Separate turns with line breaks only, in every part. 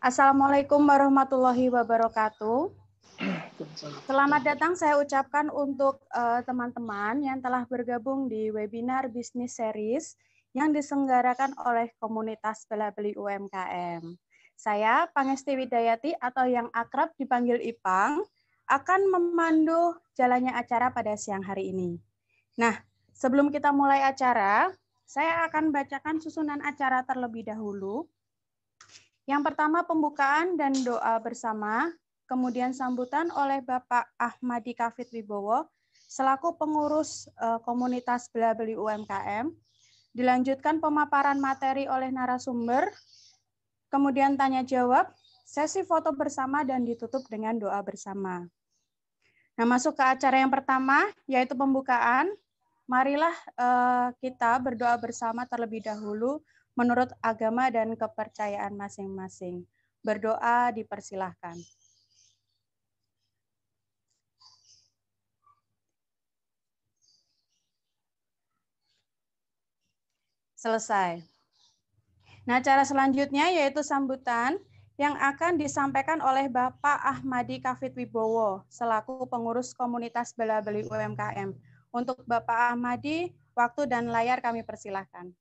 Assalamualaikum warahmatullahi wabarakatuh. Selamat datang saya ucapkan untuk teman-teman yang telah bergabung di webinar Business Series yang diselenggarakan oleh komunitas Bela Beli UMKM. Saya Pangesti Widayati atau yang akrab dipanggil Ipang akan memandu jalannya acara pada siang hari ini. Nah, sebelum kita mulai acara, saya akan bacakan susunan acara terlebih dahulu. Yang pertama pembukaan dan doa bersama, kemudian sambutan oleh Bapak Ahmadi Kafid Wibowo selaku pengurus komunitas Bela Beli UMKM, dilanjutkan pemaparan materi oleh narasumber, kemudian tanya jawab, sesi foto bersama dan ditutup dengan doa bersama. Nah, masuk ke acara yang pertama yaitu pembukaan. Marilah kita berdoa bersama terlebih dahulu menurut agama dan kepercayaan masing-masing. Berdoa dipersilahkan. Selesai. Nah, cara selanjutnya yaitu sambutan yang akan disampaikan oleh Bapak Ahmadi Kafid Wibowo selaku pengurus komunitas Bela Beli UMKM. Untuk Bapak Ahmadi, waktu dan layar kami persilahkan.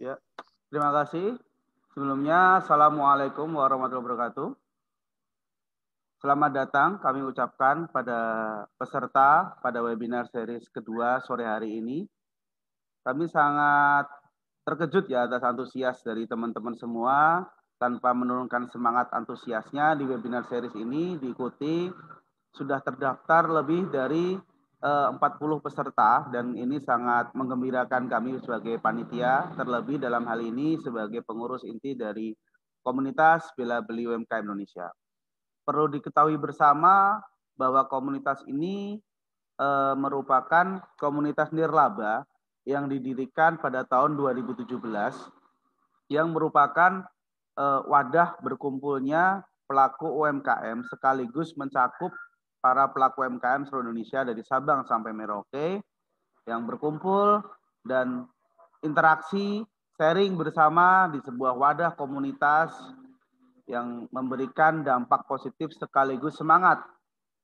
Ya, terima kasih. Sebelumnya, Assalamualaikum warahmatullahi wabarakatuh. Selamat datang kami ucapkan pada peserta pada webinar series kedua sore hari ini. Kami sangat terkejut ya atas antusias dari teman-teman semua. Tanpa menurunkan semangat antusiasnya di webinar series ini diikuti sudah terdaftar lebih dari 40 peserta dan ini sangat menggembirakan kami sebagai panitia, terlebih dalam hal ini sebagai pengurus inti dari komunitas Bela Beli UMKM Indonesia. Perlu diketahui bersama bahwa komunitas ini merupakan komunitas nirlaba yang didirikan pada tahun 2017 yang merupakan wadah berkumpulnya pelaku UMKM sekaligus mencakup para pelaku UMKM seluruh Indonesia dari Sabang sampai Merauke yang berkumpul dan interaksi sharing bersama di sebuah wadah komunitas yang memberikan dampak positif sekaligus semangat,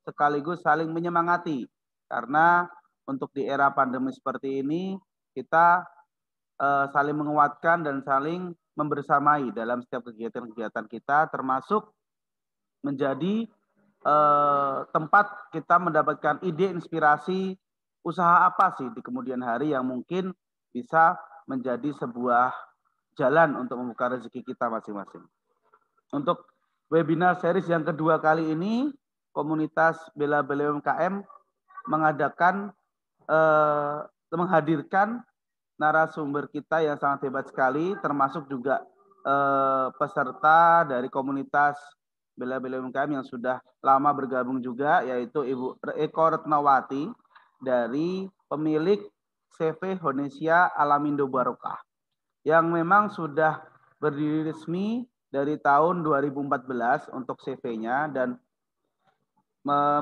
sekaligus saling menyemangati. Karena untuk di era pandemi seperti ini kita saling menguatkan dan saling membersamai dalam setiap kegiatan-kegiatan kita, termasuk menjadi tempat kita mendapatkan ide inspirasi usaha apa sih di kemudian hari yang mungkin bisa menjadi sebuah jalan untuk membuka rezeki kita masing-masing. Untuk webinar series yang kedua kali ini, komunitas Bela Beli UMKM mengadakan menghadirkan narasumber kita yang sangat hebat sekali, termasuk juga peserta dari komunitas Bela Beli UMKM yang sudah lama bergabung juga, yaitu Ibu Eko Retnawati dari pemilik CV Honesia Alamindo Barokah, yang memang sudah berdiri resmi dari tahun 2014 untuk CV-nya dan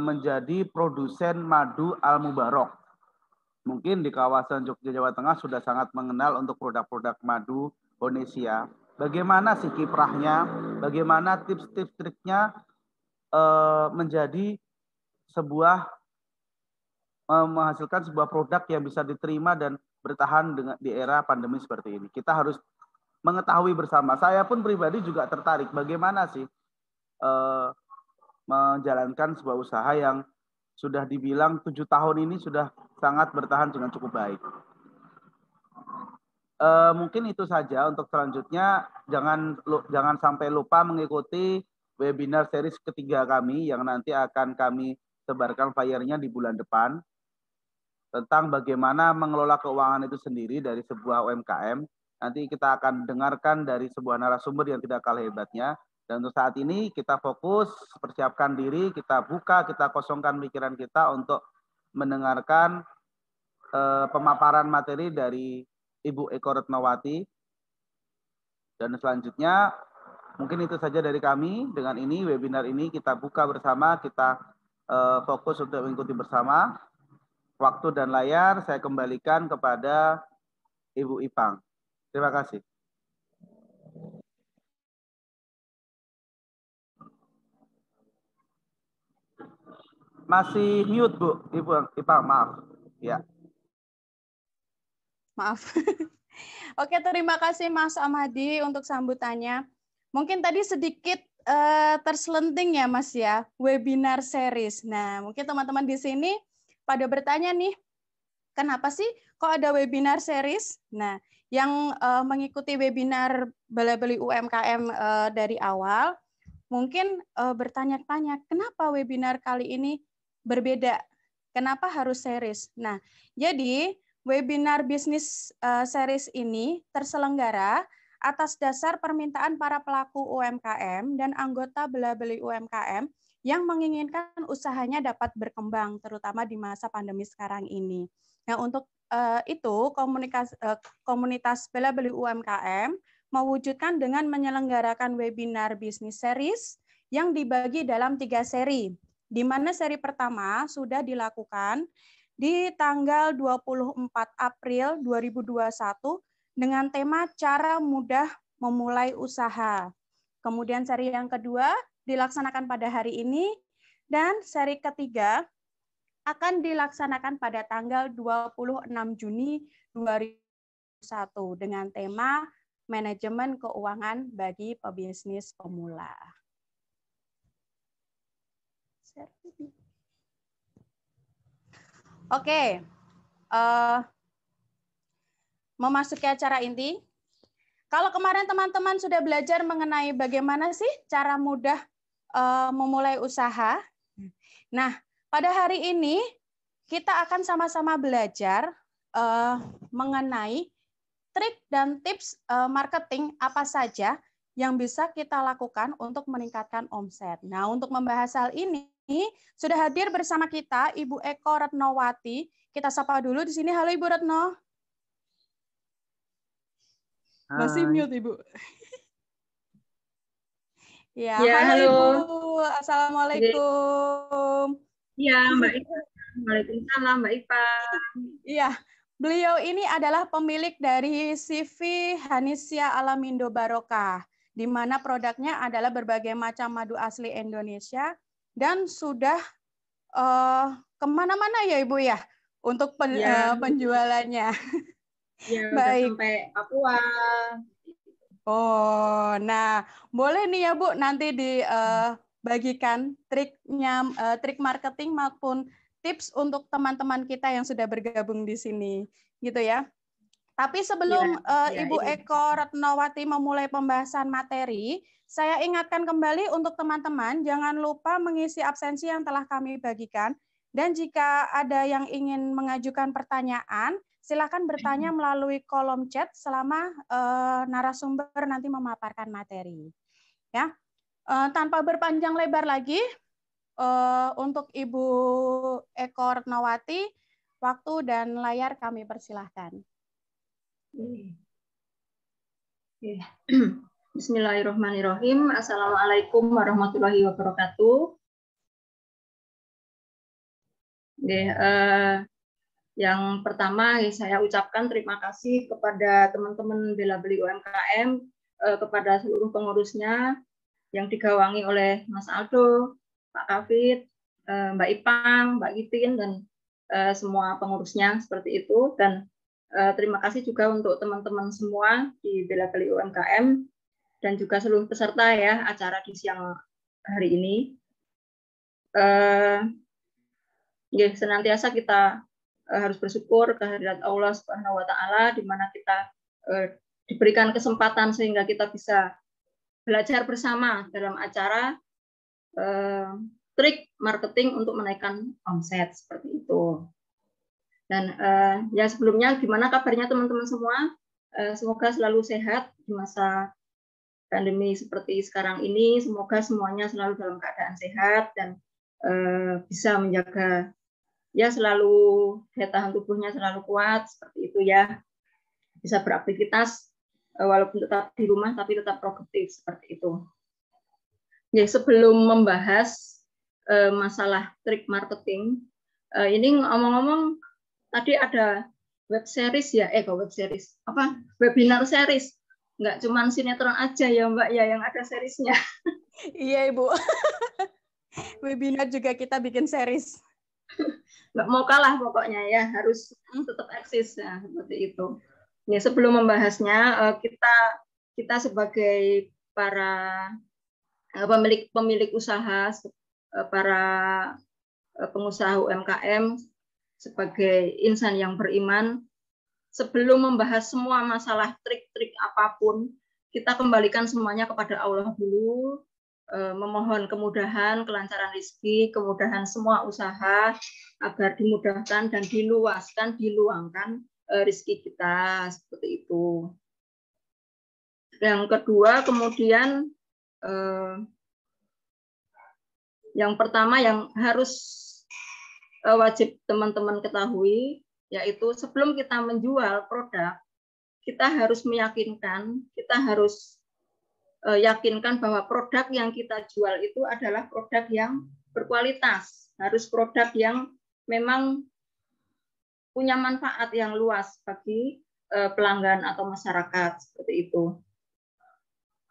menjadi produsen madu Al Mubarok. Mungkin di kawasan Jogja, Jawa Tengah sudah sangat mengenal untuk produk-produk madu Honesia. Bagaimana sih kiprahnya, bagaimana tips-tips triknya menjadi sebuah menghasilkan sebuah produk yang bisa diterima dan bertahan dengan di era pandemi seperti ini. Kita harus mengetahui bersama. Saya pun pribadi juga tertarik bagaimana sih menjalankan sebuah usaha yang sudah dibilang 7 tahun ini sudah sangat bertahan dengan cukup baik. Mungkin itu saja untuk selanjutnya. Jangan sampai lupa mengikuti webinar series ketiga kami yang nanti akan kami sebarkan flyernya di bulan depan tentang bagaimana mengelola keuangan itu sendiri dari sebuah UMKM. Nanti kita akan dengarkan dari sebuah narasumber yang tidak kalah hebatnya. Dan untuk saat ini kita fokus, persiapkan diri, kita buka, kita kosongkan pikiran kita untuk mendengarkan pemaparan materi dari Ibu Eko Retnawati. Dan selanjutnya mungkin itu saja dari kami. Dengan ini webinar ini kita buka bersama, kita fokus untuk mengikuti bersama. Waktu dan layar saya kembalikan kepada Ibu Ipang. Terima kasih. Masih mute, Bu. Ibu Ipang, maaf. Ya.
Maaf. Oke, terima kasih Mas Amadi untuk sambutannya. Mungkin tadi sedikit terselenting ya Mas ya, webinar series. Nah, mungkin teman-teman di sini pada bertanya nih, kenapa sih kok ada webinar series? Nah, yang mengikuti webinar Bela Beli UMKM dari awal, mungkin bertanya-tanya, kenapa webinar kali ini berbeda? Kenapa harus series? Nah, jadi webinar bisnis series ini terselenggara atas dasar permintaan para pelaku UMKM dan anggota Bela Beli UMKM yang menginginkan usahanya dapat berkembang, terutama di masa pandemi sekarang ini. Nah, untuk itu komunitas Bela Beli UMKM mewujudkan dengan menyelenggarakan webinar bisnis series yang dibagi dalam 3 seri, di mana seri pertama sudah dilakukan di tanggal 24 April 2021 dengan tema cara mudah memulai usaha. Kemudian seri yang kedua dilaksanakan pada hari ini, dan seri ketiga akan dilaksanakan pada tanggal 26 Juni 2021 dengan tema manajemen keuangan bagi pebisnis pemula. Oke, memasuki acara inti. Kalau kemarin teman-teman sudah belajar mengenai bagaimana sih cara mudah memulai usaha. Nah, pada hari ini kita akan sama-sama belajar mengenai trik dan tips marketing apa saja yang bisa kita lakukan untuk meningkatkan omset. Nah, untuk membahas hal ini sudah hadir bersama kita Ibu Eko Retnowati. Kita sapa dulu di sini. Halo Ibu Retno. Masih mute Ibu. Ya, halo Ibu. Assalamualaikum.
Iya, Mbak Ipa. Waalaikumsalam, Mbak Ipa.
Iya, beliau ini adalah pemilik dari CV Hanisia Alamindo Barokah, di mana produknya adalah berbagai macam madu asli Indonesia dan sudah kemana-mana ya Ibu ya untuk penjualannya.
Ya, baik. Sampai Papua.
Oh, nah boleh nih ya Bu nanti dibagikan triknya, trik marketing maupun tips untuk teman-teman kita yang sudah bergabung di sini, gitu ya. Tapi sebelum Ibu Eko Retnowati memulai pembahasan materi, saya ingatkan kembali untuk teman-teman jangan lupa mengisi absensi yang telah kami bagikan. Dan jika ada yang ingin mengajukan pertanyaan, silakan bertanya melalui kolom chat selama narasumber nanti memaparkan materi. Ya, tanpa berpanjang lebar lagi, untuk Ibu Eko Retnowati, waktu dan layar kami persilahkan.
Bismillahirrahmanirrahim. Assalamualaikum warahmatullahi wabarakatuh. Yang pertama saya ucapkan terima kasih kepada teman-teman Bela Beli UMKM, kepada seluruh pengurusnya yang digawangi oleh Mas Aldo, Pak Kafid, Mbak Ipang, Mbak Gitin, dan semua pengurusnya seperti itu. Dan terima kasih juga untuk teman-teman semua di Bela Beli UMKM dan juga seluruh peserta ya acara di siang hari ini. Senantiasa kita harus bersyukur kehadirat Allah Subhanahu wa Ta'ala, di mana kita diberikan kesempatan sehingga kita bisa belajar bersama dalam acara trik marketing untuk menaikkan omset seperti itu. Dan ya sebelumnya gimana kabarnya teman-teman semua? Semoga selalu sehat di masa pandemi seperti sekarang ini. Semoga semuanya selalu dalam keadaan sehat dan bisa menjaga ya selalu daya tahan tubuhnya selalu kuat seperti itu ya. Bisa beraktivitas walaupun tetap di rumah tapi tetap produktif seperti itu. Ya, sebelum membahas masalah trik marketing, ini ngomong-ngomong tadi ada web series ya, web series apa? Webinar series. Nggak cuma sinetron aja ya Mbak ya yang ada seriesnya.
Iya Ibu. Webinar juga kita bikin series.
nggak mau kalah pokoknya ya, harus tetap eksis ya, seperti itu. Ya, sebelum membahasnya, kita sebagai para pemilik usaha, para pengusaha UMKM, sebagai insan yang beriman, sebelum membahas semua masalah trik-trik apapun, kita kembalikan semuanya kepada Allah dulu, memohon kemudahan, kelancaran rezeki, kemudahan semua usaha, agar dimudahkan dan diluaskan, diluangkan rezeki kita, seperti itu. Yang kedua, kemudian yang pertama yang harus wajib teman-teman ketahui, yaitu sebelum kita menjual produk, kita harus meyakinkan, kita harus yakinkan bahwa produk yang kita jual itu adalah produk yang berkualitas, harus produk yang memang punya manfaat yang luas bagi pelanggan atau masyarakat, seperti itu.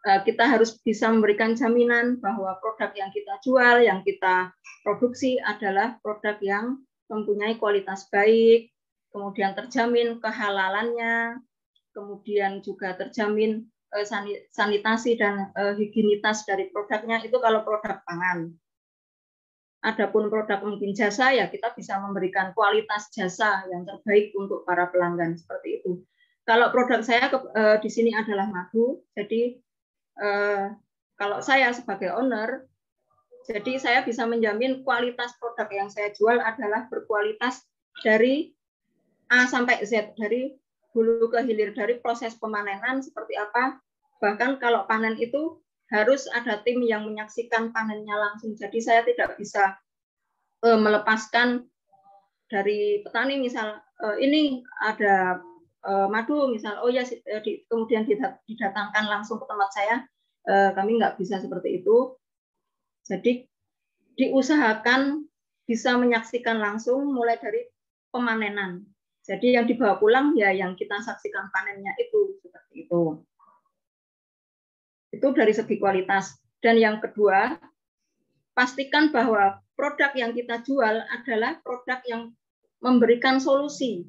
Kita harus bisa memberikan jaminan bahwa produk yang kita jual, yang kita produksi adalah produk yang mempunyai kualitas baik, kemudian terjamin kehalalannya, kemudian juga terjamin sanitasi dan higienitas dari produknya, itu kalau produk pangan. Adapun produk mungkin jasa, ya kita bisa memberikan kualitas jasa yang terbaik untuk para pelanggan, seperti itu. Kalau produk saya di sini adalah madu, jadi kalau saya sebagai owner, jadi saya bisa menjamin kualitas produk yang saya jual adalah berkualitas dari A sampai Z, dari hulu ke hilir, dari proses pemanenan seperti apa, bahkan kalau panen itu harus ada tim yang menyaksikan panennya langsung. Jadi saya tidak bisa melepaskan dari petani, misal ini ada madu, misal oh ya kemudian didatangkan langsung ke tempat saya, kami nggak bisa seperti itu. Jadi diusahakan bisa menyaksikan langsung mulai dari pemanenan. Jadi yang dibawa pulang ya yang kita saksikan panennya itu, seperti itu. Itu dari segi kualitas. Dan yang kedua, pastikan bahwa produk yang kita jual adalah produk yang memberikan solusi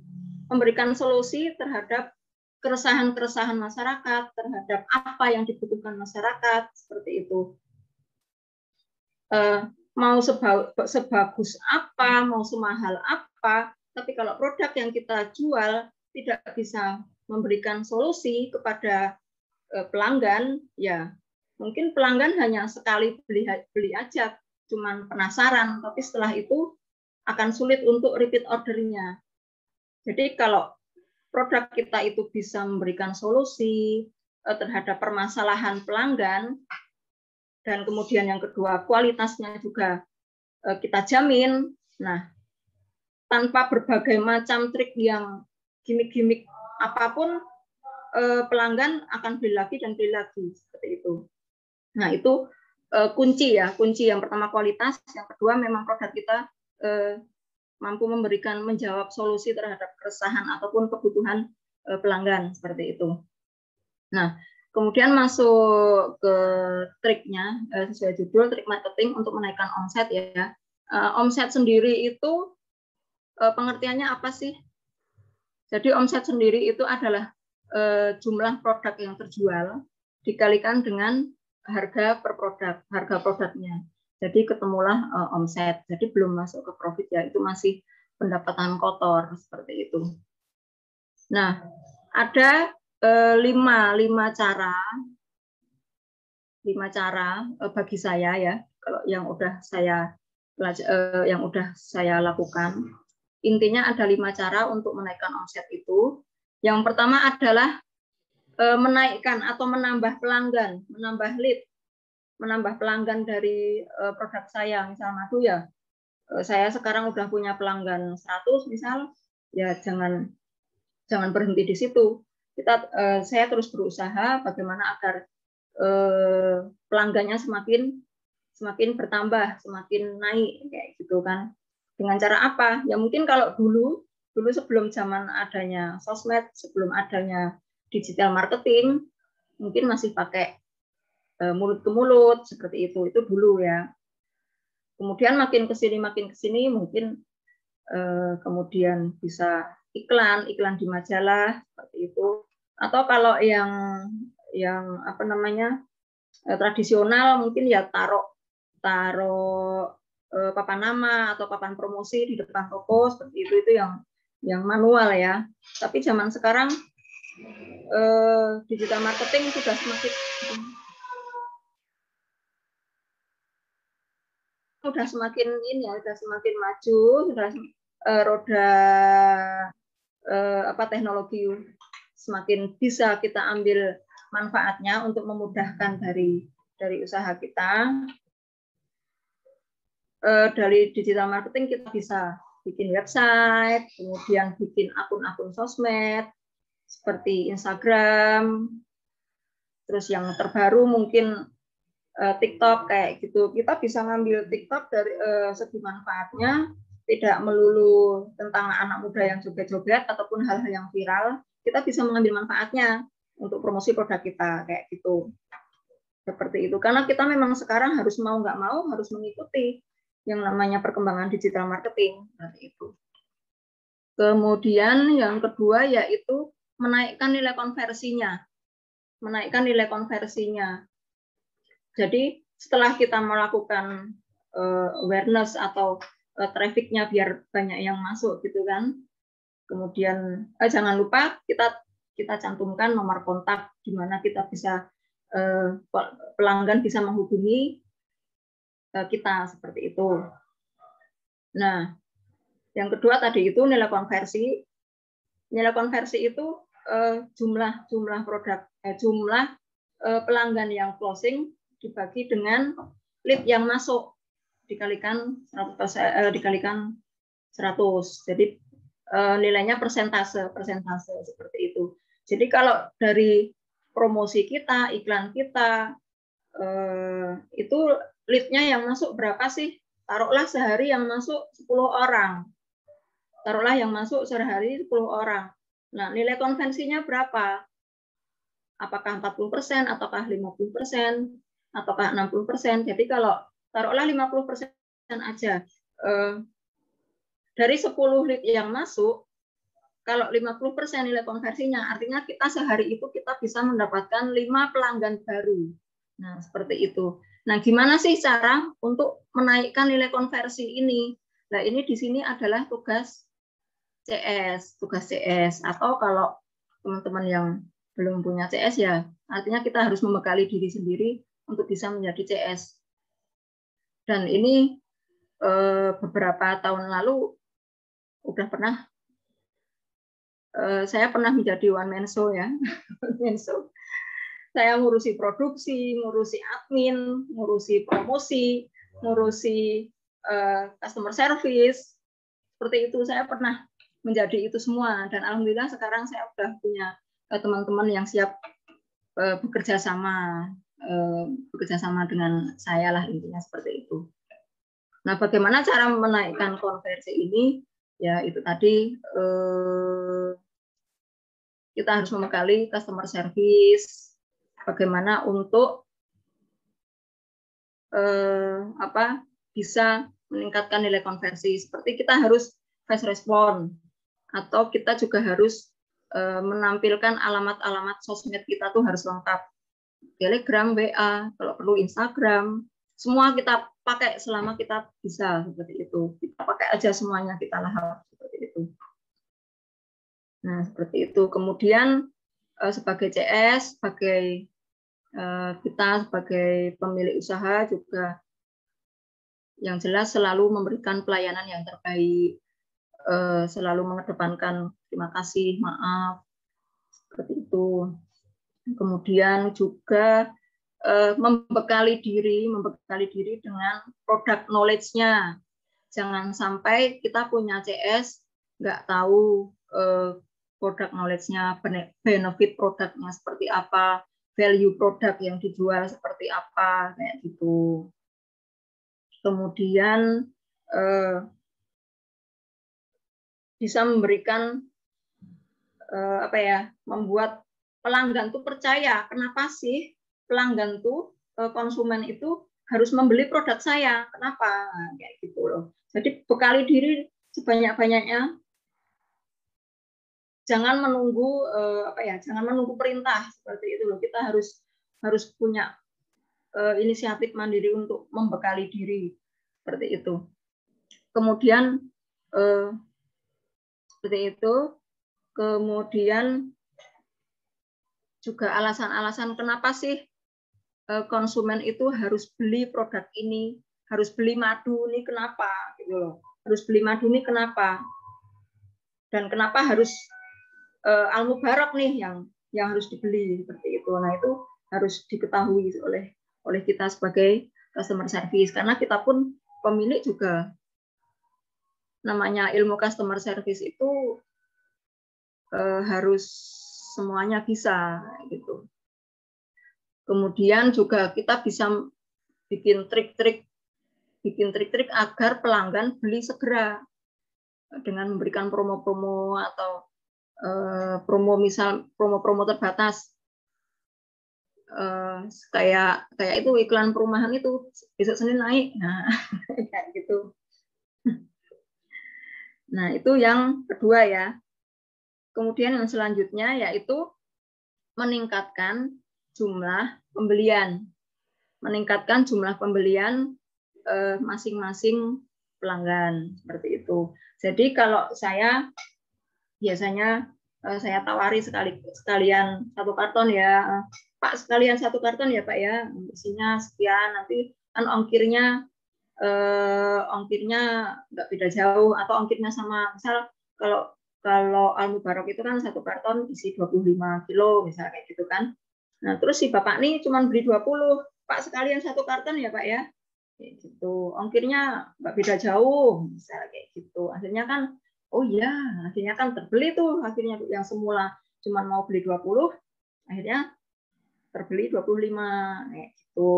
terhadap keresahan-keresahan masyarakat, terhadap apa yang dibutuhkan masyarakat, seperti itu. Mau sebagus apa, mau semahal apa, tapi kalau produk yang kita jual tidak bisa memberikan solusi kepada pelanggan, ya mungkin pelanggan hanya sekali beli aja, cuman penasaran, tapi setelah itu akan sulit untuk repeat ordernya. Jadi kalau produk kita itu bisa memberikan solusi terhadap permasalahan pelanggan, dan kemudian yang kedua kualitasnya juga kita jamin, nah tanpa berbagai macam trik yang gimmick-gimmick apapun, pelanggan akan beli lagi dan beli lagi, seperti itu. Nah itu kunci ya, kunci yang pertama kualitas, yang kedua memang produk kita mampu menjawab solusi terhadap keresahan ataupun kebutuhan pelanggan, seperti itu. Nah kemudian masuk ke triknya, sesuai judul, trik marketing untuk menaikkan omset ya. Omset sendiri itu pengertiannya apa sih? Jadi omset sendiri itu adalah jumlah produk yang terjual dikalikan dengan harga per produk, harga produknya. Jadi ketemulah omset. Jadi belum masuk ke profit ya, itu masih pendapatan kotor, seperti itu. Nah, ada lima cara bagi saya ya, kalau yang udah saya lakukan. Intinya ada 5 cara untuk menaikkan omset itu. Yang pertama adalah menaikkan atau menambah pelanggan, menambah lead, menambah pelanggan dari produk saya. Misal madu ya, saya sekarang udah punya pelanggan 100 misal, ya jangan berhenti di situ. Saya terus berusaha bagaimana agar pelanggannya semakin bertambah, semakin naik, kayak gitu kan. Dengan cara apa? Ya mungkin kalau dulu sebelum zaman adanya sosmed, sebelum adanya digital marketing, mungkin masih pakai mulut ke mulut, seperti itu dulu ya. Kemudian makin kesini mungkin kemudian bisa iklan di majalah seperti itu. Atau kalau yang apa namanya tradisional mungkin ya taruh papan nama atau papan promosi di depan toko seperti itu yang manual ya. Tapi zaman sekarang digital marketing sudah semakin ini ya, sudah semakin maju, sudah roda teknologi semakin bisa kita ambil manfaatnya untuk memudahkan dari usaha kita. Dari digital marketing kita bisa bikin website, kemudian bikin akun-akun sosmed seperti Instagram, terus yang terbaru mungkin TikTok kayak gitu. Kita bisa ngambil TikTok dari segi manfaatnya, tidak melulu tentang anak muda yang joget-joget ataupun hal-hal yang viral. Kita bisa mengambil manfaatnya untuk promosi produk kita kayak gitu. Seperti itu. Karena kita memang sekarang harus mau nggak mau harus mengikuti yang namanya perkembangan digital marketing seperti itu. Kemudian yang kedua yaitu menaikkan nilai konversinya. Jadi setelah kita melakukan awareness atau trafficnya biar banyak yang masuk gitu kan. Kemudian jangan lupa kita cantumkan nomor kontak di mana kita bisa pelanggan bisa menghubungi kita seperti itu. Nah, yang kedua tadi itu nilai konversi. Nilai konversi itu jumlah produk, jumlah pelanggan yang closing dibagi dengan lead yang masuk dikalikan 100%, dikalikan 100. Jadi nilainya persentase seperti itu. Jadi kalau dari promosi kita, iklan kita itu lead-nya yang masuk berapa sih? Taruhlah sehari yang masuk 10 orang. Nah, nilai konvensinya berapa? Apakah 40%, ataukah 50%, ataukah 60%? Jadi kalau taruhlah 50% aja. Dari 10 lead yang masuk, kalau 50% nilai konversinya, artinya kita sehari itu kita bisa mendapatkan 5 pelanggan baru. Nah, seperti itu. Nah, gimana sih cara untuk menaikkan nilai konversi ini? Nah, ini di sini adalah tugas CS. Atau kalau teman-teman yang belum punya CS ya, artinya kita harus membekali diri sendiri untuk bisa menjadi CS. Dan ini beberapa tahun lalu saya pernah menjadi one man show ya. Saya ngurusi produksi, ngurusi admin, ngurusi promosi, ngurusi customer service. Seperti itu, saya pernah menjadi itu semua. Dan alhamdulillah sekarang saya sudah punya teman-teman yang siap bekerja sama dengan saya lah, intinya seperti itu. Nah, bagaimana cara menaikkan konversi ini? Ya, itu tadi kita harus membekali customer service. Bagaimana untuk bisa meningkatkan nilai konversi. Seperti kita harus fast respond, atau kita juga harus menampilkan alamat-alamat sosmed kita tuh harus lengkap. Telegram, WA, kalau perlu Instagram, semua kita pakai selama kita bisa seperti itu. Kita pakai aja semuanya, kita lahap seperti itu. Nah, seperti itu. Kemudian sebagai CS, kita sebagai pemilik usaha juga yang jelas selalu memberikan pelayanan yang terbaik, selalu mengedepankan terima kasih, maaf, seperti itu. Kemudian juga membekali diri dengan produk knowledge-nya. Jangan sampai kita punya CS nggak tahu produk knowledge-nya, benefit produknya seperti apa, value produk yang dijual seperti apa, kayak gitu. Kemudian bisa memberikan membuat pelanggan tuh percaya. Kenapa sih pelanggan tuh konsumen itu harus membeli produk saya? Kenapa? Kayak gitu loh. Jadi bekali diri sebanyak-banyaknya. Jangan menunggu jangan menunggu perintah seperti itu loh. Kita harus punya inisiatif mandiri untuk membekali diri seperti itu. Kemudian seperti itu. Kemudian juga alasan-alasan kenapa sih konsumen itu harus beli produk ini, harus beli madu ini kenapa gitu loh. Harus beli madu ini kenapa? Dan kenapa harus Al-Mubarak nih yang harus dibeli seperti itu. Nah, itu harus diketahui oleh kita sebagai customer service, karena kita pun pemilik juga. Namanya ilmu customer service itu harus semuanya bisa gitu. Kemudian juga kita bisa bikin trik-trik agar pelanggan beli segera dengan memberikan promo-promo atau promo terbatas, kayak itu iklan perumahan itu besok Senin naik, nah kayak gitu. Nah, itu yang kedua ya. Kemudian yang selanjutnya yaitu meningkatkan jumlah pembelian, masing-masing pelanggan seperti itu. Jadi kalau saya biasanya saya tawari sekalian 1 karton ya, Pak, sekalian 1 karton ya Pak ya, isinya sekian, nanti kan ongkirnya nggak beda jauh, atau ongkirnya sama. Misal kalau Al-Mubarak itu kan 1 karton isi 25 kilo misalnya kayak gitu kan. Nah, terus si Bapak nih cuma beli 20, Pak sekalian 1 karton ya Pak ya, kayak gitu. Ongkirnya nggak beda jauh misalnya kayak gitu. Akhirnya kan oh iya, akhirnya kan terbeli tuh, akhirnya yang semula cuma mau beli 20, akhirnya terbeli 25 kayak gitu.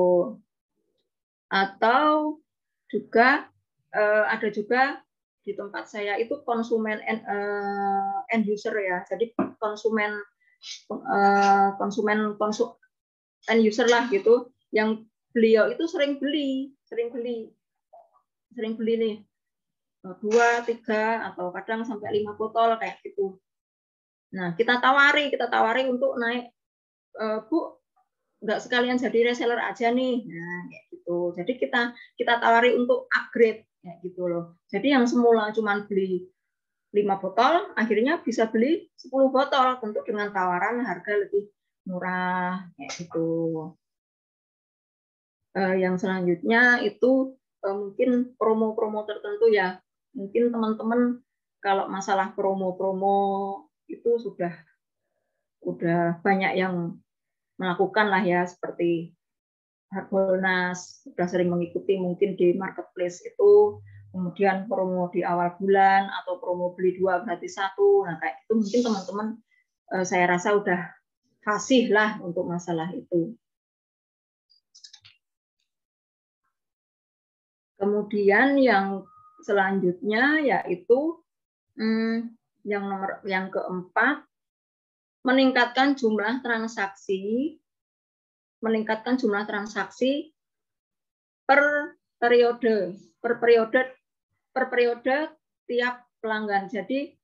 Atau juga ada juga di tempat saya itu konsumen end user ya. Jadi konsumen end user lah gitu, yang beliau itu sering beli nih 2, 3 atau kadang sampai 5 botol kayak gitu. Nah, kita tawari untuk naik, Bu, nggak sekalian jadi reseller aja nih. Nah, kayak gitu. Jadi kita tawari untuk upgrade kayak gitu loh. Jadi yang semula cuma beli 5 botol, akhirnya bisa beli 10 botol, tentu dengan tawaran harga lebih murah kayak gitu. Yang selanjutnya itu mungkin promo-promo tertentu ya. Mungkin teman-teman kalau masalah promo-promo itu sudah banyak yang melakukan lah ya, seperti Harbolnas sudah sering mengikuti mungkin di marketplace itu, kemudian promo di awal bulan atau promo beli 2 gratis 1. Nah, kayak itu mungkin teman-teman saya rasa udah fasih lah untuk masalah itu. Kemudian yang selanjutnya yaitu yang keempat, meningkatkan jumlah transaksi per periode tiap pelanggan. Jadi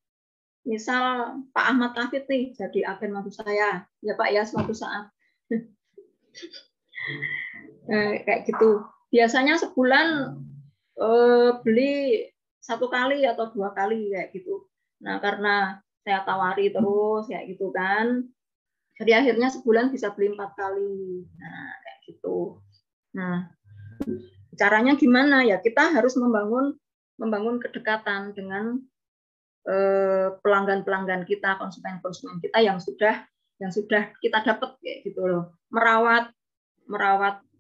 misal Pak Ahmad Tafid nih jadi agen madu saya, ya Pak ya, suatu saat kayak gitu. Biasanya sebulan beli 1 kali atau 2 kali kayak gitu. Nah, karena saya tawari terus kayak gitu kan, jadi akhirnya sebulan bisa beli 4 kali. Nah, kayak gitu. Nah, caranya gimana ya? Kita harus membangun kedekatan dengan pelanggan-pelanggan kita, konsumen-konsumen kita yang sudah kita dapat kayak gitu loh. Merawat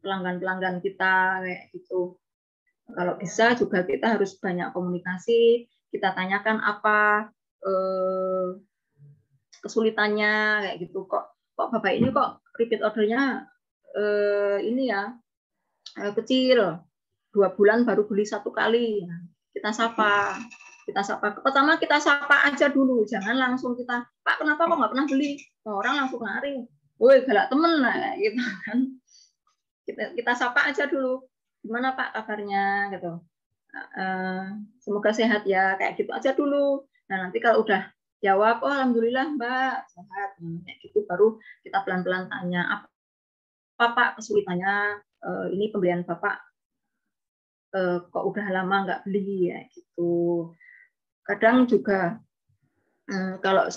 pelanggan-pelanggan kita kayak gitu. Kalau bisa juga kita harus banyak komunikasi, kita tanyakan apa kesulitannya kayak gitu. Kok Bapak ini kok repeat ordernya ini ya kecil, 2 bulan baru beli 1 kali. Nah, kita sapa. Pertama kita sapa aja dulu, jangan langsung kita, Pak kenapa kok nggak pernah beli? Orang langsung lari, woi galak temen lah gitu kan. Kita sapa aja dulu, gimana Pak kabarnya gitu. semoga sehat ya, kayak gitu aja dulu. Nah, nanti kalau udah jawab, oh alhamdulillah Mbak sehat, kayak gitu baru kita pelan-pelan tanya, apa Pak kesulitannya, ini pembelian Bapak kok udah lama nggak beli ya gitu. Kadang juga kalau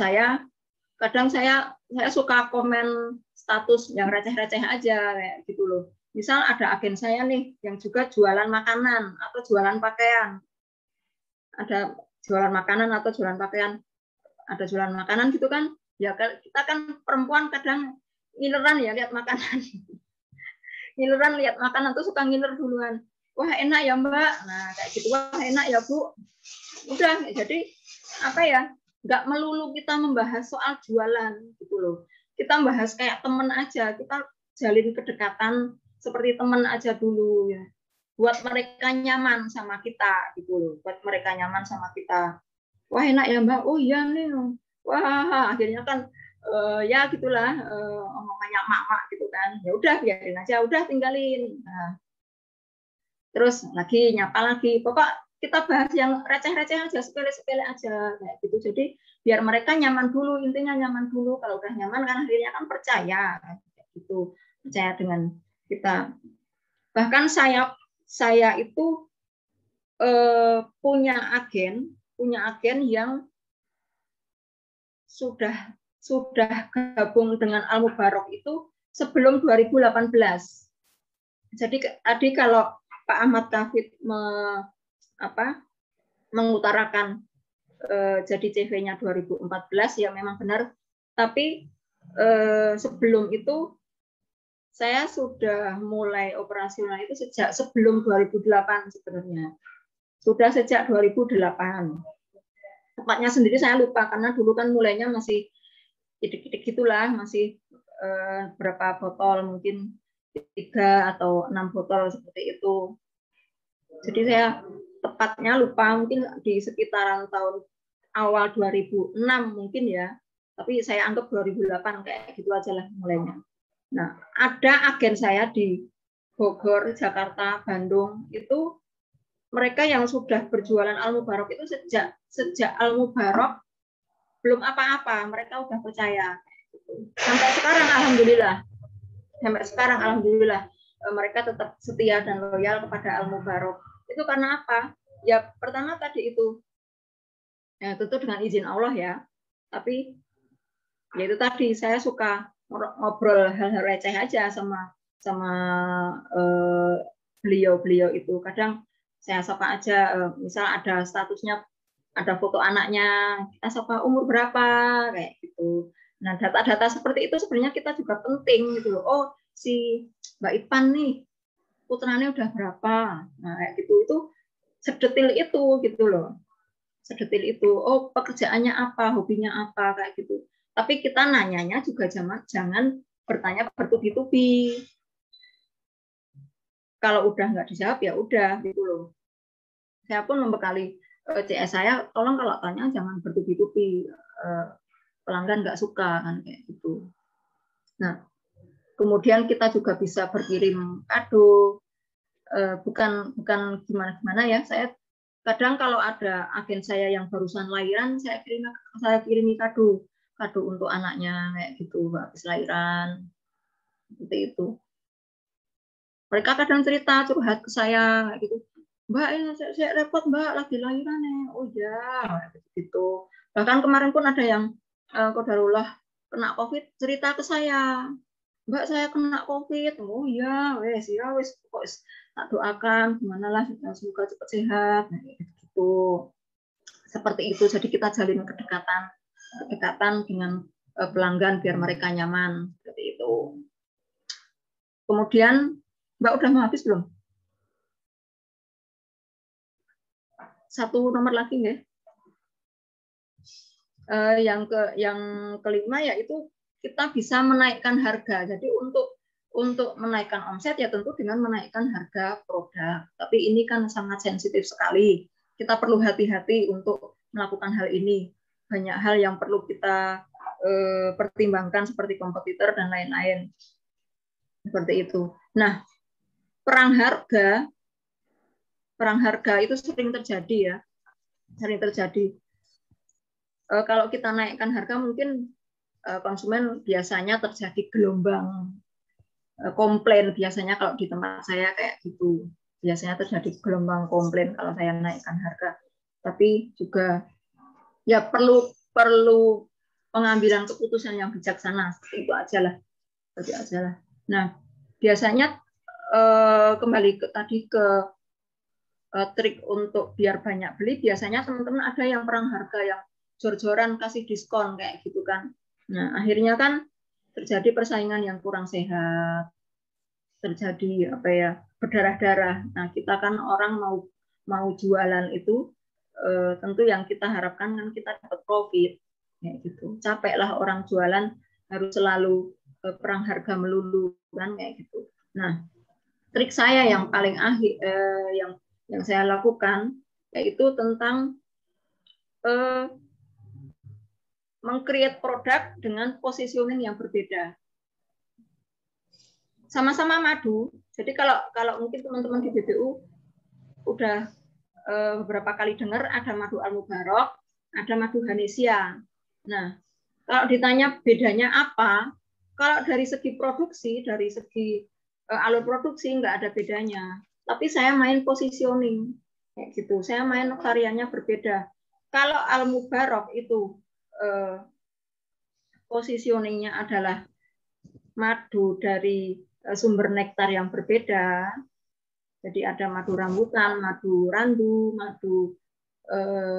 kadang saya suka komen status yang receh-receh aja kayak gitu loh. Misal ada agen saya nih yang juga jualan makanan atau jualan pakaian. Ada jualan makanan atau jualan pakaian. Ada jualan makanan gitu kan. Ya kita kan perempuan kadang ngileran ya lihat makanan. Ngileran lihat makanan tuh suka ngiler duluan. Wah, enak ya, Mbak. Nah, kayak gitu. Wah, enak ya, Bu. Udah, jadi apa ya? Nggak melulu kita membahas soal jualan gitu loh. Kita bahas kayak teman aja. Kita jalin kedekatan seperti teman aja dulu ya, buat mereka nyaman sama kita gitu loh, buat mereka nyaman sama kita. Wah enak ya Mbak, oh iya nih, wah akhirnya kan ya gitulah omongannya mak-mak gitu kan, ya udah biarin aja, udah tinggalin. Nah, terus lagi nyapa lagi, pokok kita bahas yang receh-receh aja, sepele-sepele aja kayak gitu. Jadi biar mereka nyaman dulu, intinya nyaman dulu. Kalau udah nyaman kan akhirnya kan percaya kayak gitu, percaya dengan kita. Bahkan saya itu punya agen yang sudah gabung dengan Al Mubarok itu sebelum 2018. Jadi kalau Pak Ahmad Kafid mengutarakan jadi CV-nya 2014 ya memang benar. Tapi sebelum itu saya sudah mulai operasional itu sejak sebelum 2008 sebenarnya. Sudah sejak 2008. Tepatnya sendiri saya lupa karena dulu kan mulainya masih dikit-dikit gitulah, masih berapa botol, mungkin 3 atau 6 botol seperti itu. Jadi saya tepatnya lupa, mungkin di sekitaran tahun awal 2006 mungkin ya. Tapi saya anggap 2008 kayak gitu aja lah mulainya. Nah, ada agen saya di Bogor, Jakarta, Bandung, itu mereka yang sudah berjualan Al Mubarok itu sejak Al Mubarok belum apa-apa, mereka udah percaya. Sampai sekarang alhamdulillah, mereka tetap setia dan loyal kepada Al Mubarok. Itu karena apa? Ya pertama tadi itu, ya tentu dengan izin Allah ya. Tapi ya itu tadi saya suka ngobrol hal-hal receh aja sama beliau itu. Kadang saya sapa aja, misal ada statusnya, ada foto anaknya, kita sapa umur berapa kayak gitu. Nah data-data seperti itu sebenarnya kita juga penting gitu loh. Oh si Mbak Ipan nih putranya udah berapa, nah kayak gitu, itu sedetil itu gitu loh, sedetil itu. Oh pekerjaannya apa, hobinya apa kayak gitu. Tapi kita nanyanya juga jangan bertanya bertubi-tubi. Kalau udah nggak dijawab ya udah gitu loh. Saya pun membekali CS saya, tolong kalau tanya jangan bertubi-tubi, pelanggan nggak suka kan kayak gitu. Nah kemudian kita juga bisa berkirim kado, bukan gimana ya. Saya kadang kalau ada agen saya yang barusan lahiran, saya kirimi kado untuk anaknya kayak gitu, habis lahiran seperti itu. Mereka kadang cerita curhat ke saya kayak gitu, Mbak ini saya repot Mbak lagi lahiran ya. Oh ya gitu. Bahkan kemarin pun ada yang qadarullah kena COVID, cerita ke saya, Mbak saya kena COVID. Oh ya wes tak doakan gimana lah semoga cepat sehat gitu. Seperti itu. Jadi kita jalin kedekatan dengan pelanggan biar mereka nyaman seperti itu. Kemudian Mbak udah mau habis belum? Satu nomor lagi ya. Yang kelima yaitu kita bisa menaikkan harga. Jadi untuk menaikkan omset ya tentu dengan menaikkan harga produk. Tapi ini kan sangat sensitif sekali. Kita perlu hati-hati untuk melakukan hal ini. Banyak hal yang perlu kita pertimbangkan seperti kompetitor dan lain-lain. Seperti itu. Nah, perang harga perang harga itu sering terjadi ya, sering terjadi. Kalau kita naikkan harga mungkin konsumen biasanya terjadi gelombang komplain, biasanya kalau di tempat saya kayak gitu, biasanya terjadi gelombang komplain kalau saya naikkan harga. Tapi juga ya perlu pengambilan keputusan yang bijaksana, seperti itu aja lah. Nah, biasanya kembali ke tadi ke trik untuk biar banyak beli, biasanya teman-teman ada yang perang harga, yang jor-joran kasih diskon kayak gitu kan. Nah, akhirnya kan terjadi persaingan yang kurang sehat, terjadi apa ya, berdarah-darah. Nah, kita kan orang mau jualan itu tentu yang kita harapkan kan kita dapat profit kayak gitu. Capeklah orang jualan harus selalu perang harga melulu kan kayak gitu. Nah, trik saya yang paling akhir yang saya lakukan yaitu tentang meng-create produk dengan positioning yang berbeda. Sama-sama madu. Jadi kalau mungkin teman-teman di BBU udah beberapa kali dengar ada madu Al-Mubarok, ada madu Hanesia. Nah, kalau ditanya bedanya apa, kalau dari segi produksi, dari segi alur produksi nggak ada bedanya. Tapi saya main positioning kayak gitu. Saya main variannya berbeda. Kalau Al-Mubarok itu positioningnya adalah madu dari sumber nektar yang berbeda. Jadi ada madu rambutan, madu randu, madu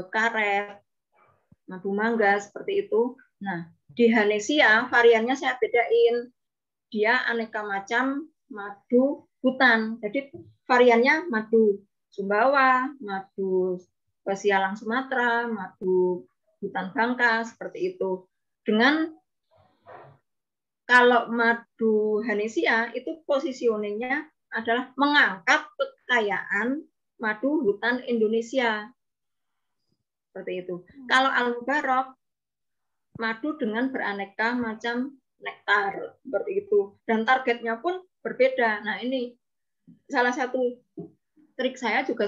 karet, madu mangga, seperti itu. Nah, di Hanesia variannya saya bedain. Dia aneka macam madu hutan. Jadi variannya madu Sumbawa, madu Sialang Sumatera, madu hutan Bangka, seperti itu. Dengan kalau madu Hanesia itu positioningnya adalah mengangkat kekayaan madu hutan Indonesia. Seperti itu. Kalau Al-Mubarok, madu dengan beraneka macam nektar. Seperti itu. Dan targetnya pun berbeda. Nah, ini salah satu trik saya juga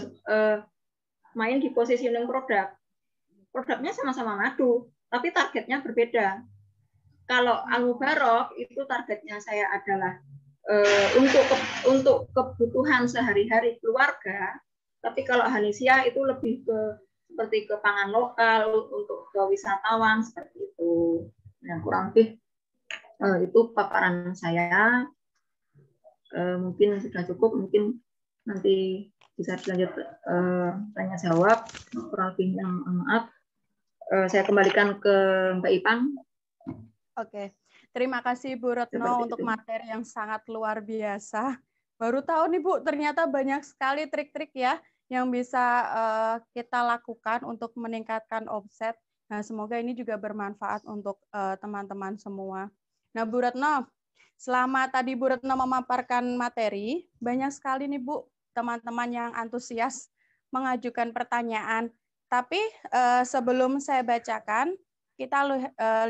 main di positioning produk. Produknya sama-sama madu, tapi targetnya berbeda. Kalau Al-Mubarok itu targetnya saya adalah untuk kebutuhan sehari-hari keluarga, tapi kalau Hanesia itu lebih ke seperti ke pangan lokal, untuk ke wisatawan, seperti itu. Nah, kurang lebih itu paparan saya. Mungkin sudah cukup, mungkin nanti bisa dilanjut tanya jawab. Kurang lebih yang maaf. Saya kembalikan ke Mbak Ipang.
Oke. Terima kasih Bu Retno untuk materi yang sangat luar biasa. Baru tahu nih Bu, ternyata banyak sekali trik-trik ya yang bisa kita lakukan untuk meningkatkan omset. Nah, semoga ini juga bermanfaat untuk teman-teman semua. Nah, Bu Retno, selama tadi Bu Retno memaparkan materi, banyak sekali nih Bu, teman-teman yang antusias mengajukan pertanyaan. Tapi sebelum saya bacakan, kita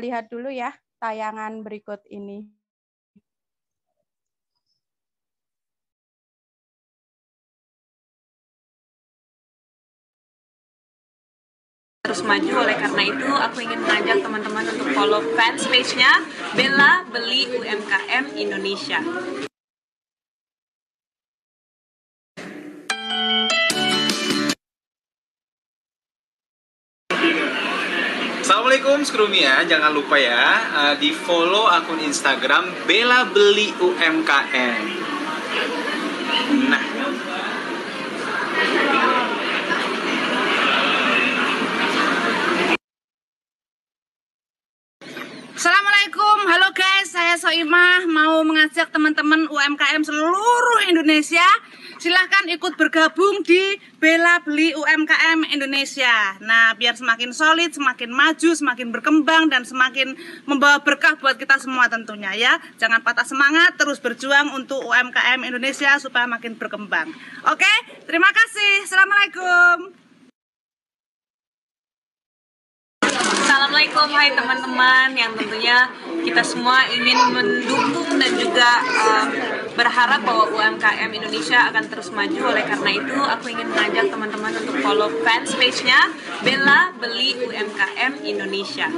lihat dulu ya tayangan berikut ini.
Terus maju, oleh karena itu aku ingin mengajak teman-teman untuk follow fans page-nya Bella Beli UMKM Indonesia.
Assalamualaikum Skrumia, jangan lupa ya di follow akun Instagram Bella Beli UMKM. Nah,
Assalamualaikum, halo guys, saya Soimah mau mengajak teman-teman UMKM seluruh Indonesia. Silahkan ikut bergabung di Bella Beli UMKM Indonesia. Nah, biar semakin solid, semakin maju, semakin berkembang, dan semakin membawa berkah buat kita semua tentunya ya. Jangan patah semangat, terus berjuang untuk UMKM Indonesia supaya makin berkembang. Oke, terima kasih. Assalamualaikum.
Assalamualaikum, hai teman-teman yang tentunya kita semua ingin mendukung dan juga berharap bahwa UMKM Indonesia akan terus maju. Oleh karena itu, aku ingin mengajak teman-teman untuk follow fans page-nya Bella Beli UMKM Indonesia.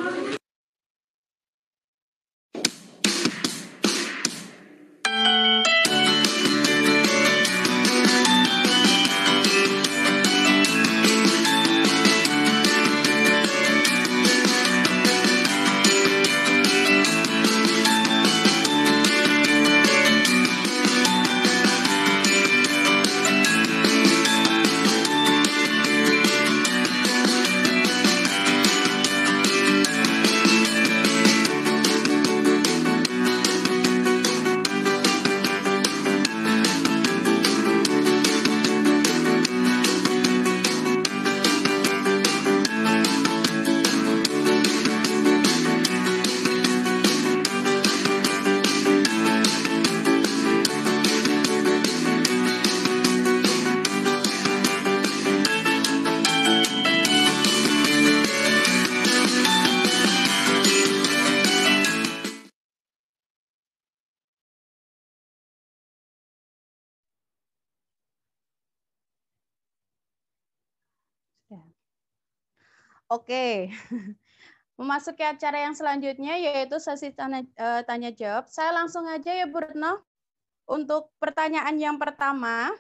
Oke, memasuki acara yang selanjutnya yaitu sesi tanya jawab. Saya langsung aja ya Bu Retno. Untuk pertanyaan yang pertama,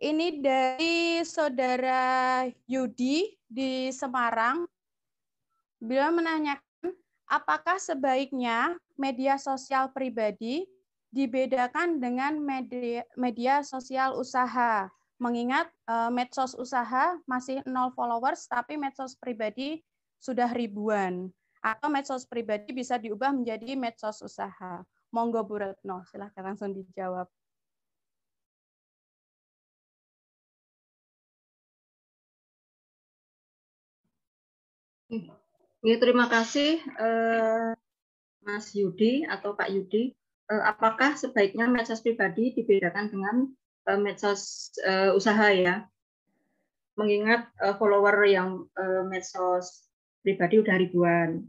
ini dari Saudara Yudi di Semarang. Beliau menanyakan, apakah sebaiknya media sosial pribadi dibedakan dengan media sosial usaha? Mengingat medsos usaha masih 0 followers, tapi medsos pribadi sudah ribuan. Atau medsos pribadi bisa diubah menjadi medsos usaha. Monggo Bu Retno, silahkan langsung dijawab.
Ya, terima kasih Mas Yudi atau Pak Yudi. Apakah sebaiknya medsos pribadi dibedakan dengan medsos usaha ya? Mengingat follower yang medsos pribadi udah ribuan.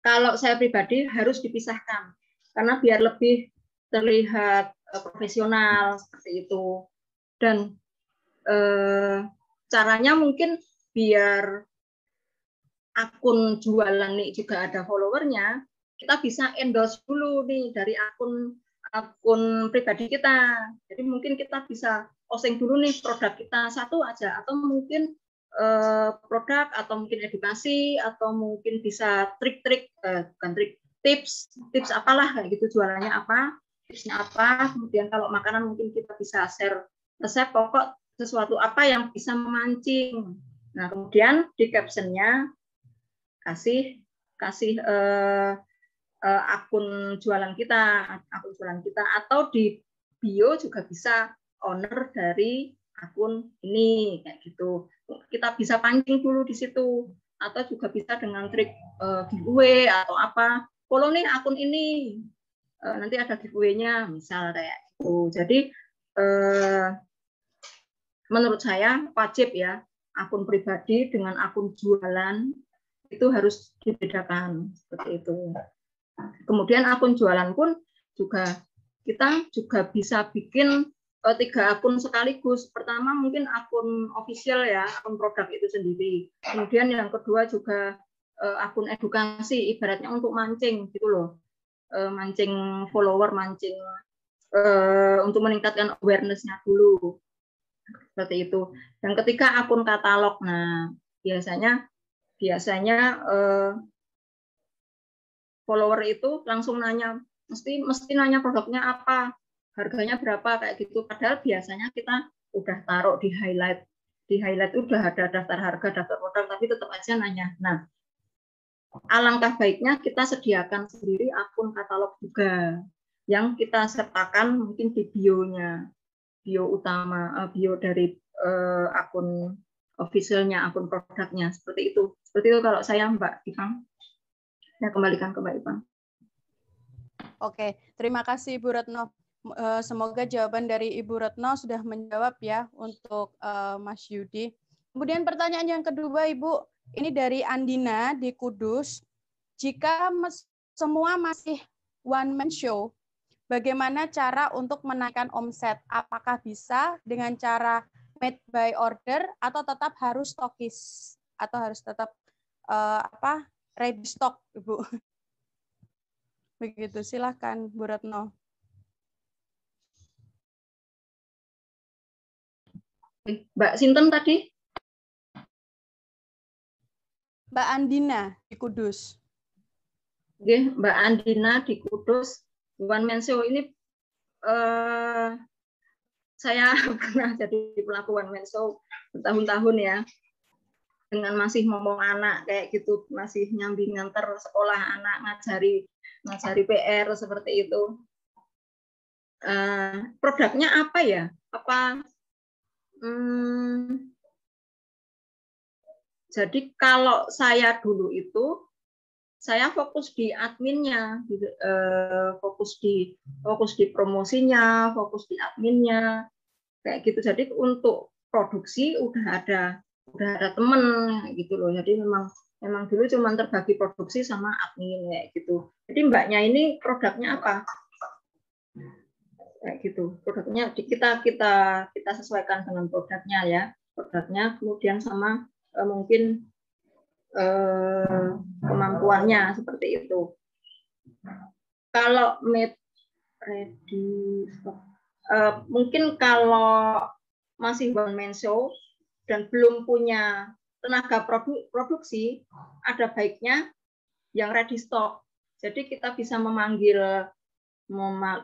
Kalau saya pribadi harus dipisahkan karena biar lebih terlihat profesional seperti itu. Dan caranya mungkin biar akun jualan nih juga ada followernya, kita bisa endorse dulu nih dari akun pribadi kita. Jadi mungkin kita bisa posting dulu nih produk kita satu aja, atau mungkin produk, atau mungkin edukasi, atau mungkin bisa trik-trik, bukan trik, tips apalah kayak gitu, jualannya apa, tipsnya apa. Kemudian kalau makanan mungkin kita bisa share resep pokok sesuatu apa yang bisa memancing. Nah kemudian di captionnya kasih akun jualan kita, atau di bio juga bisa owner dari akun ini kayak gitu. Kita bisa pancing dulu di situ, atau juga bisa dengan trik giveaway atau apa. Follow nih akun ini, nanti ada giveaway-nya misal kayak gitu. Jadi menurut saya wajib ya akun pribadi dengan akun jualan itu harus dibedakan seperti itu. Kemudian akun jualan pun juga kita juga bisa bikin 3 akun sekaligus. Pertama mungkin akun official ya, akun produk itu sendiri. Kemudian yang kedua juga akun edukasi, ibaratnya untuk mancing gitu loh, mancing follower, mancing untuk meningkatkan awareness-nya dulu seperti itu. Dan ketika akun katalog, nah biasanya follower itu langsung nanya, mesti nanya produknya apa, harganya berapa kayak gitu. Padahal biasanya kita udah taruh di highlight udah ada daftar harga, daftar produk, tapi tetap aja nanya. Nah, alangkah baiknya kita sediakan sendiri akun katalog juga yang kita sertakan mungkin di bio-nya, bio utama, bio dari akun officialnya, akun produknya, seperti itu. Seperti itu kalau saya, Mbak Ipang. Saya kembalikan ke Mbak Ipang.
Oke, terima kasih Ibu Retno. Semoga jawaban dari Ibu Retno sudah menjawab ya untuk Mas Yudi. Kemudian pertanyaan yang kedua Ibu, ini dari Andina di Kudus. Jika semua masih one man show, bagaimana cara untuk menaikkan omset? Apakah bisa dengan cara made by order atau tetap harus stokis atau harus tetap ready stock, Ibu? Begitu, silahkan Bu Retno.
Mbak Sinten tadi?
Mbak Andina di Kudus.
Oke, Mbak Andina di Kudus. One Man Show ini saya pernah jadi pelaku One Man Show bertahun-tahun ya. Dengan masih ngomong anak kayak gitu, masih nyambi nganter sekolah anak, ngajari PR seperti itu. Produknya apa ya? Jadi kalau saya dulu itu saya fokus di adminnya, fokus di promosinya, fokus di adminnya, kayak gitu. Jadi untuk produksi udah ada temen gitu loh. Jadi memang dulu cuma terbagi produksi sama admin kayak gitu. Jadi Mbaknya ini produknya apa? Kayak gitu. Produknya kita sesuaikan dengan produknya ya. Produknya kemudian sama mungkin kemampuannya seperti itu. Kalau made ready mungkin kalau masih one man show dan belum punya tenaga produksi, ada baiknya yang ready stock. Jadi kita bisa memanggil,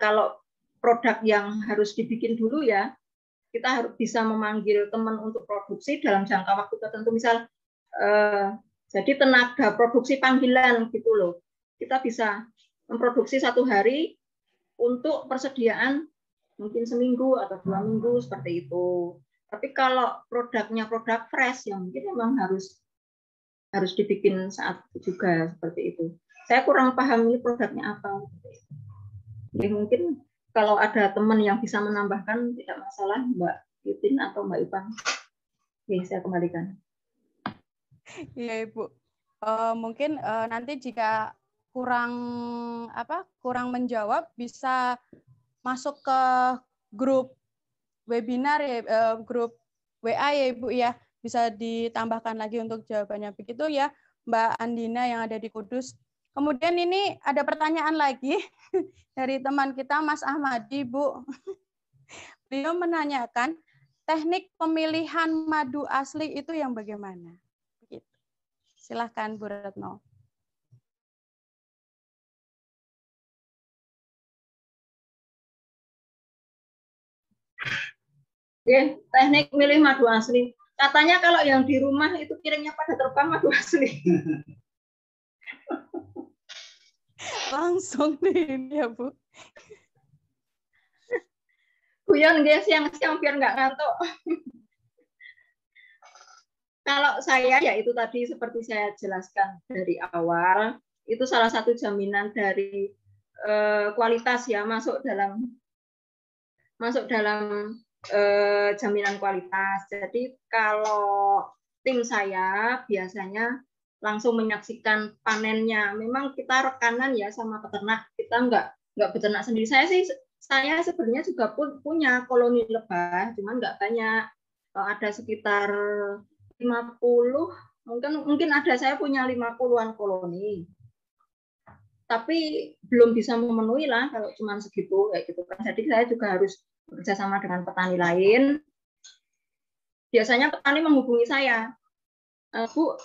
kalau produk yang harus dibikin dulu ya, kita harus bisa memanggil teman untuk produksi dalam jangka waktu tertentu. Misal jadi tenaga produksi panggilan gitu loh. Kita bisa memproduksi 1 hari untuk persediaan mungkin seminggu atau 2 minggu seperti itu. Tapi kalau produknya produk fresh yang mungkin memang harus dibikin saat itu juga seperti itu. Saya kurang paham ini produknya apa. Ya, mungkin kalau ada teman yang bisa menambahkan tidak masalah, Mbak Titin atau Mbak Ipang. Oke, saya kembalikan.
Iya Ibu, mungkin nanti jika kurang menjawab bisa masuk ke grup webinar ya, grup WA ya Ibu ya, bisa ditambahkan lagi untuk jawabannya. Begitu ya Mbak Andina yang ada di Kudus. Kemudian ini ada pertanyaan lagi dari teman kita Mas Ahmadi, Bu. Beliau menanyakan teknik pemilihan madu asli itu yang bagaimana? Silahkan Bu Retno.
Oke, teknik milih madu asli. Katanya kalau yang di rumah itu piringnya pada terbang madu asli.
Langsung nih ya Bu.
Guyon guys, siang-siang biar nggak ngantuk. Kalau saya ya itu tadi seperti saya jelaskan dari awal, itu salah satu jaminan dari kualitas ya, masuk dalam jaminan kualitas. Jadi kalau tim saya biasanya langsung menyaksikan panennya. Memang kita rekanan ya sama peternak, kita nggak beternak sendiri. Saya sebenarnya juga punya koloni lebah, cuman nggak banyak. Ada sekitar 50, mungkin ada, saya punya 50-an koloni. Tapi belum bisa memenuhi lah kalau cuma segitu kayak gitu kan. Jadi saya juga harus bekerja sama dengan petani lain. Biasanya petani menghubungi saya, Bu,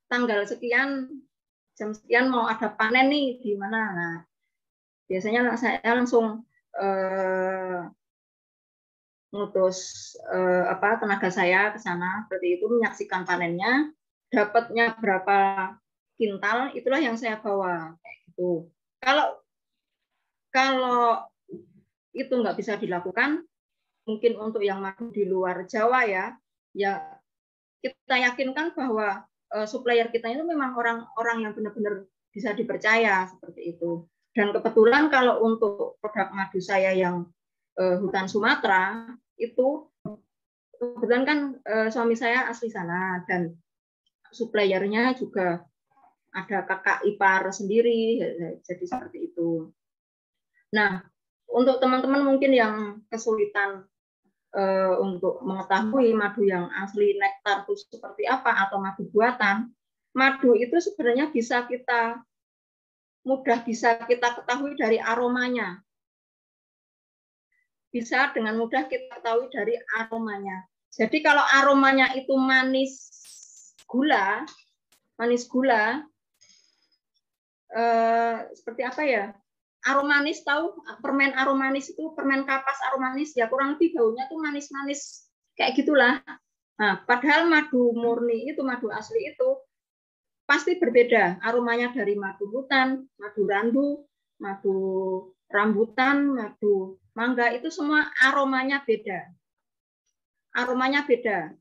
tanggal sekian, jam sekian mau ada panen nih di mana. Nah, biasanya saya langsung ngutus tenaga saya ke sana seperti itu, menyaksikan panennya, dapatnya berapa kintal, itulah yang saya bawa kayak gitu. Kalau itu nggak bisa dilakukan, mungkin untuk yang madu di luar Jawa ya kita yakinkan bahwa supplier kita itu memang orang yang benar-benar bisa dipercaya seperti itu. Dan kebetulan kalau untuk produk madu saya yang hutan Sumatera itu kebetulan kan suami saya asli sana dan suppliernya juga ada kakak ipar sendiri, jadi seperti itu. Nah, Untuk teman-teman mungkin yang kesulitan untuk mengetahui madu yang asli nektar itu seperti apa atau madu buatan, madu itu sebenarnya bisa kita ketahui dari aromanya. Bisa dengan mudah kita ketahui dari aromanya. Jadi kalau aromanya itu manis gula, seperti apa ya? Aromanis, tahu permen aromanis itu, permen kapas aromanis, ya kurang lebih baunya tuh manis-manis kayak gitulah. Nah, padahal madu murni itu, madu asli itu pasti berbeda aromanya dari madu hutan, madu randu, madu rambutan, madu mangga, itu semua aromanya beda. Aromanya beda.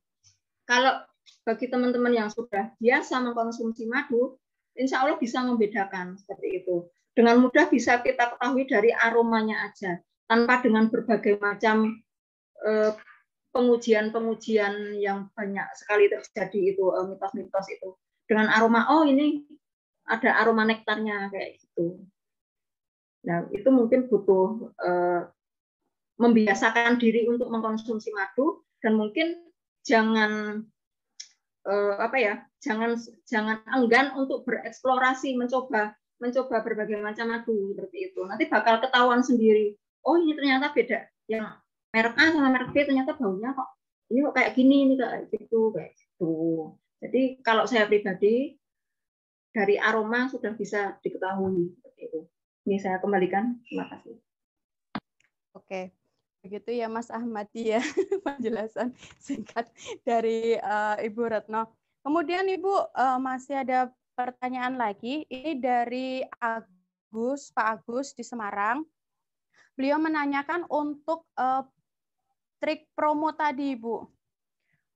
Kalau bagi teman-teman yang sudah biasa mengkonsumsi madu, insya Allah bisa membedakan seperti itu. Dengan mudah bisa kita ketahui dari aromanya aja, tanpa dengan berbagai macam pengujian-pengujian yang banyak sekali terjadi itu, mitos-mitos itu. Dengan aroma, oh ini ada aroma nektarnya kayak gitu. Nah, itu mungkin butuh membiasakan diri untuk mengkonsumsi madu, dan mungkin jangan jangan enggan untuk bereksplorasi, mencoba berbagai macam madu seperti itu. Nanti bakal ketahuan sendiri. Oh, ini ternyata beda. Yang merek A sama merek B ternyata baunya kok ini kok kayak gini, ini kayak gitu, kayak gitu. Jadi kalau saya pribadi dari aroma sudah bisa diketahui seperti itu. Ini saya kembalikan. Terima kasih.
Oke. Begitu ya Mas Ahmad ya penjelasan singkat dari Ibu Retno. Kemudian Ibu masih ada pertanyaan lagi, ini dari Pak Agus di Semarang. Beliau menanyakan untuk trik promo tadi, Ibu.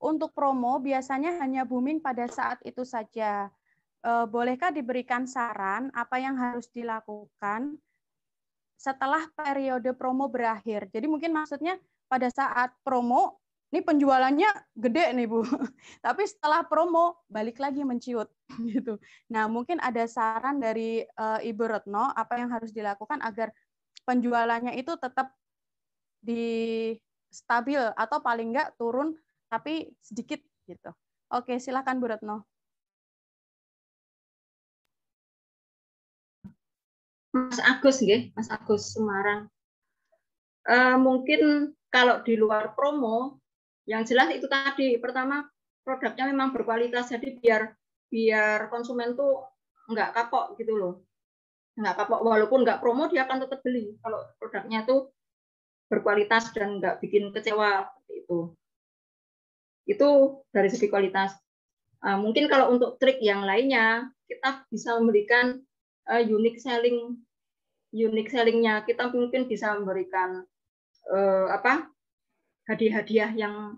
Untuk promo biasanya hanya booming pada saat itu saja. Bolehkah diberikan saran apa yang harus dilakukan setelah periode promo berakhir? Jadi mungkin maksudnya pada saat promo, ini penjualannya gede nih Bu, tapi setelah promo balik lagi menciut gitu. Nah mungkin ada saran dari Ibu Retno apa yang harus dilakukan agar penjualannya itu tetap di stabil atau paling enggak turun tapi sedikit gitu. Oke, silakan Bu Retno.
Mas Agus nggih, Mas Agus Semarang. Mungkin kalau di luar promo, yang jelas itu tadi, pertama produknya memang berkualitas, jadi biar konsumen tuh nggak kapok gitu loh, nggak kapok, walaupun nggak promo dia akan tetap beli kalau produknya tuh berkualitas dan nggak bikin kecewa seperti itu. Itu dari segi kualitas. Mungkin kalau untuk trik yang lainnya, kita bisa memberikan unique selling-nya. Kita mungkin bisa memberikan hadiah-hadiah yang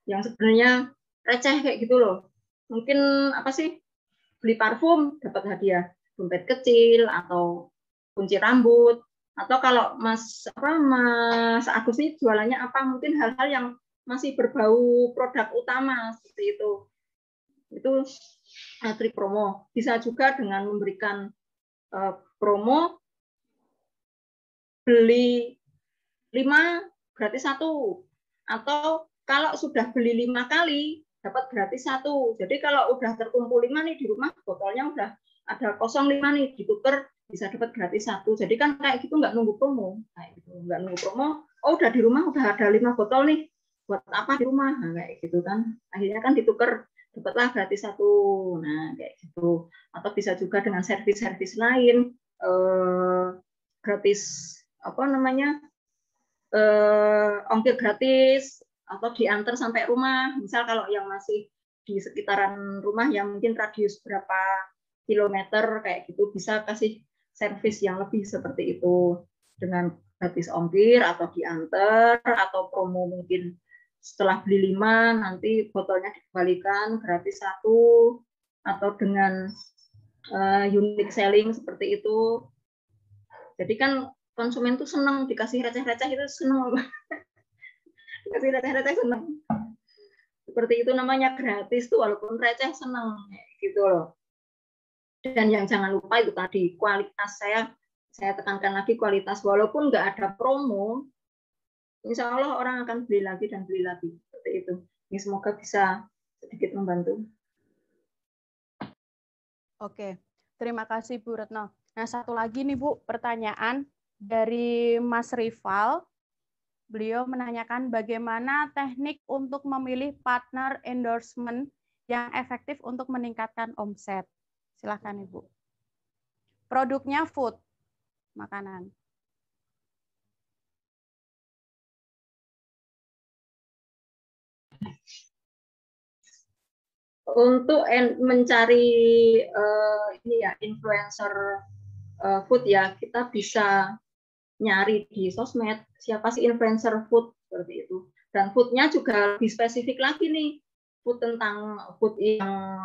sebenarnya receh kayak gitu loh. Mungkin apa sih, beli parfum dapat hadiah dompet kecil atau kunci rambut, atau kalau Mas Agus ini jualannya apa, mungkin hal-hal yang masih berbau produk utama seperti itu. Itu trik promo. Bisa juga dengan memberikan promo beli 5 gratis 1, atau kalau sudah beli 5 kali dapat gratis 1. Jadi kalau udah terkumpul 5 nih di rumah, botolnya udah ada kosong 5 nih, ditukar bisa dapat gratis 1. Jadi kan kayak gitu, nggak nunggu promo, kayak gitu, nggak nunggu promo. Oh, udah di rumah udah ada 5 botol nih, buat apa di rumah? Nah, kayak gitu kan. Akhirnya kan ditukar, dapatlah gratis 1. Nah, kayak gitu. Atau bisa juga dengan servis-servis lain, gratis ongkir gratis, atau diantar sampai rumah. Misal kalau yang masih di sekitaran rumah yang mungkin radius berapa kilometer kayak gitu, bisa kasih servis yang lebih seperti itu dengan gratis ongkir atau diantar, atau promo mungkin setelah beli 5 nanti botolnya dikembalikan gratis 1, atau dengan unique selling seperti itu. Jadi kan konsumen tuh senang dikasih receh-receh, itu senang. Dikasih receh-receh senang. Seperti itu namanya gratis tuh, walaupun receh senang gitu loh. Dan yang jangan lupa itu tadi, kualitas. Saya saya tekankan lagi kualitas, walaupun nggak ada promo, insya Allah orang akan beli lagi dan beli lagi. Seperti itu. Ini semoga bisa sedikit membantu.
Oke, terima kasih Bu Retno. Nah, satu lagi nih Bu, pertanyaan dari Mas Rival. Beliau menanyakan bagaimana teknik untuk memilih partner endorsement yang efektif untuk meningkatkan omset. Silakan Ibu. Produknya food, makanan.
Untuk mencari ini ya influencer food ya, kita bisa nyari di sosmed siapa sih influencer food seperti itu. Dan foodnya juga lebih spesifik lagi nih, food tentang food yang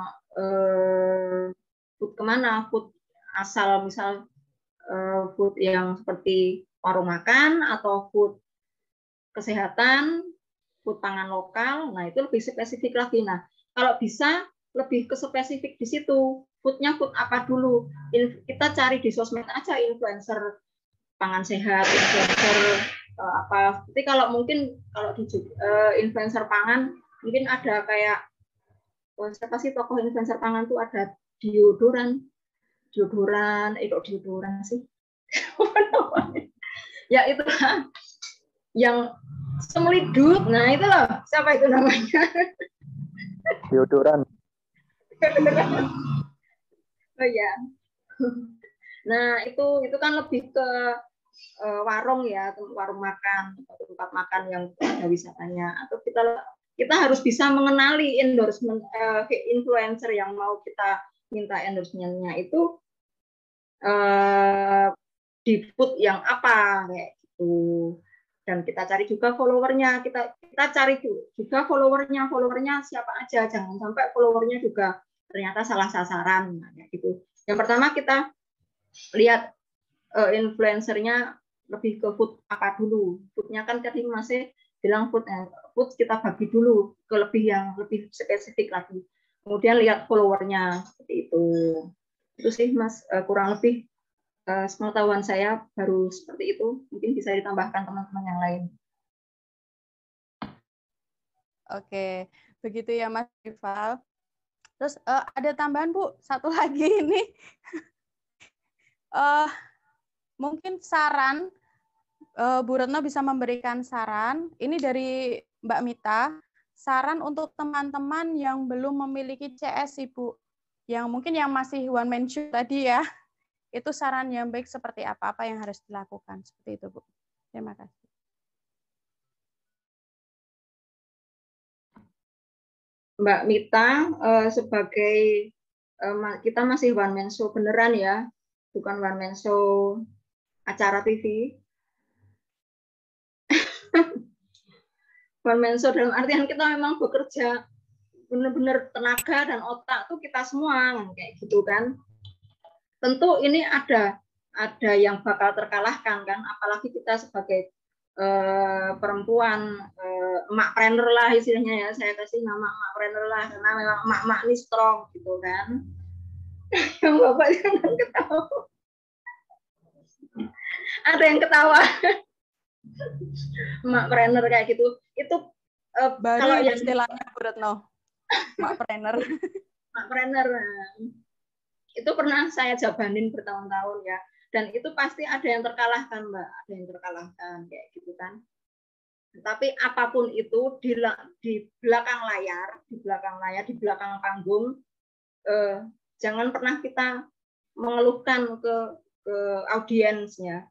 food kemana, food asal misal food yang seperti warung makan atau food kesehatan, food pangan lokal. Nah itu lebih spesifik lagi. Nah kalau bisa lebih ke spesifik di situ. Foodnya food apa dulu? Kita cari di sosmed aja influencer pangan sehat, influencer apa. Tapi kalau mungkin kalau di influencer pangan mungkin ada kayak siapa sih tokoh influencer pangan tuh ada deodoran sih. Ya itu yang semelidut. Nah itu loh, siapa itu namanya?
Deodoran.
Oh ya. Nah itu kan lebih ke warung ya, warung makan atau tempat makan yang ada wisatanya. Atau kita harus bisa mengenali endorsement influencer yang mau kita minta endorsement-nya itu di food yang apa kayak gitu. Dan kita cari juga followernya, kita cari juga followernya siapa aja, jangan sampai followernya juga ternyata salah sasaran, nah, gitu. Yang pertama kita lihat influencernya lebih ke food apa dulu, foodnya kan tadi masih bilang food kita bagi dulu ke yang lebih spesifik lagi, kemudian lihat followernya seperti itu sih Mas, kurang lebih pengetahuan saya baru seperti itu. Mungkin bisa ditambahkan teman-teman yang lain.
Oke, begitu ya Mas Rival. Terus ada tambahan Bu, satu lagi ini. Mungkin saran, Bu Retno bisa memberikan saran. Ini dari Mbak Mita, saran untuk teman-teman yang belum memiliki CS Ibu, yang mungkin yang masih one man show tadi ya. Itu saran yang baik seperti apa yang harus dilakukan. Seperti itu, Bu. Terima kasih.
Mbak Mita, sebagai kita masih one man show beneran ya, bukan one man show acara TV. One man show dalam artian kita memang bekerja benar-benar tenaga dan otak tuh kita semua kayak gitu kan. Tentu ini ada yang bakal terkalahkan kan, apalagi kita sebagai perempuan, emak-prener lah istilahnya ya, saya kasih nama emak-prener lah karena memang emak-emak ini strong gitu kan. Yang bapak jangan ketawa. Ada yang ketawa. Emak-prener kayak gitu. Itu
baru
kalau yang
istilahnya Bu Retno. Emak-prener.
Emak-prener. Itu pernah saya jabanin bertahun-tahun ya, dan itu pasti ada yang terkalahkan Mbak, ada yang terkalahkan kayak gitu kan. Tapi apapun itu di belakang layar, di belakang panggung, jangan pernah kita mengeluhkan ke audiensnya.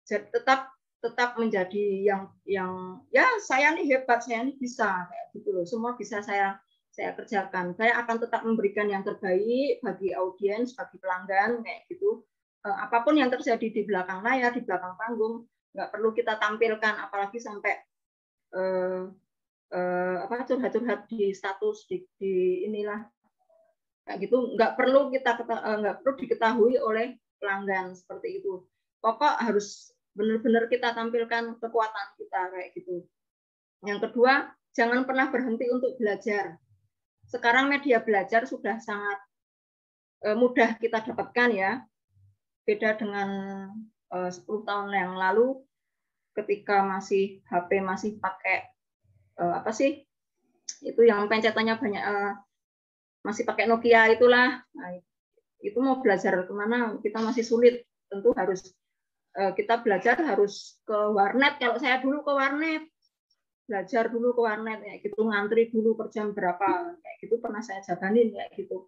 Jadi tetap menjadi yang ya saya nih hebat, saya nih bisa kayak gitu loh, semua bisa saya kerjakan. Saya akan tetap memberikan yang terbaik bagi audiens, bagi pelanggan kayak gitu. Apapun yang terjadi di belakang layar, di belakang panggung, nggak perlu kita tampilkan, apalagi sampai curhat-curhat di status di inilah kayak gitu. Nggak perlu diketahui oleh pelanggan seperti itu. Pokok harus benar-benar kita tampilkan kekuatan kita kayak gitu. Yang kedua, jangan pernah berhenti untuk belajar. Sekarang media belajar sudah sangat mudah kita dapatkan ya. beda dengan 10 tahun yang lalu ketika masih HP masih pakai apa sih? Itu yang pencetannya banyak masih pakai Nokia itulah. Nah, itu mau belajar kemana kita masih sulit. Tentu harus kita belajar harus ke warnet. Kalau saya dulu ke warnet, belajar dulu ke warnet kayak gitu, ngantri dulu per jam berapa kayak gitu pernah saya jalanin kayak gitu.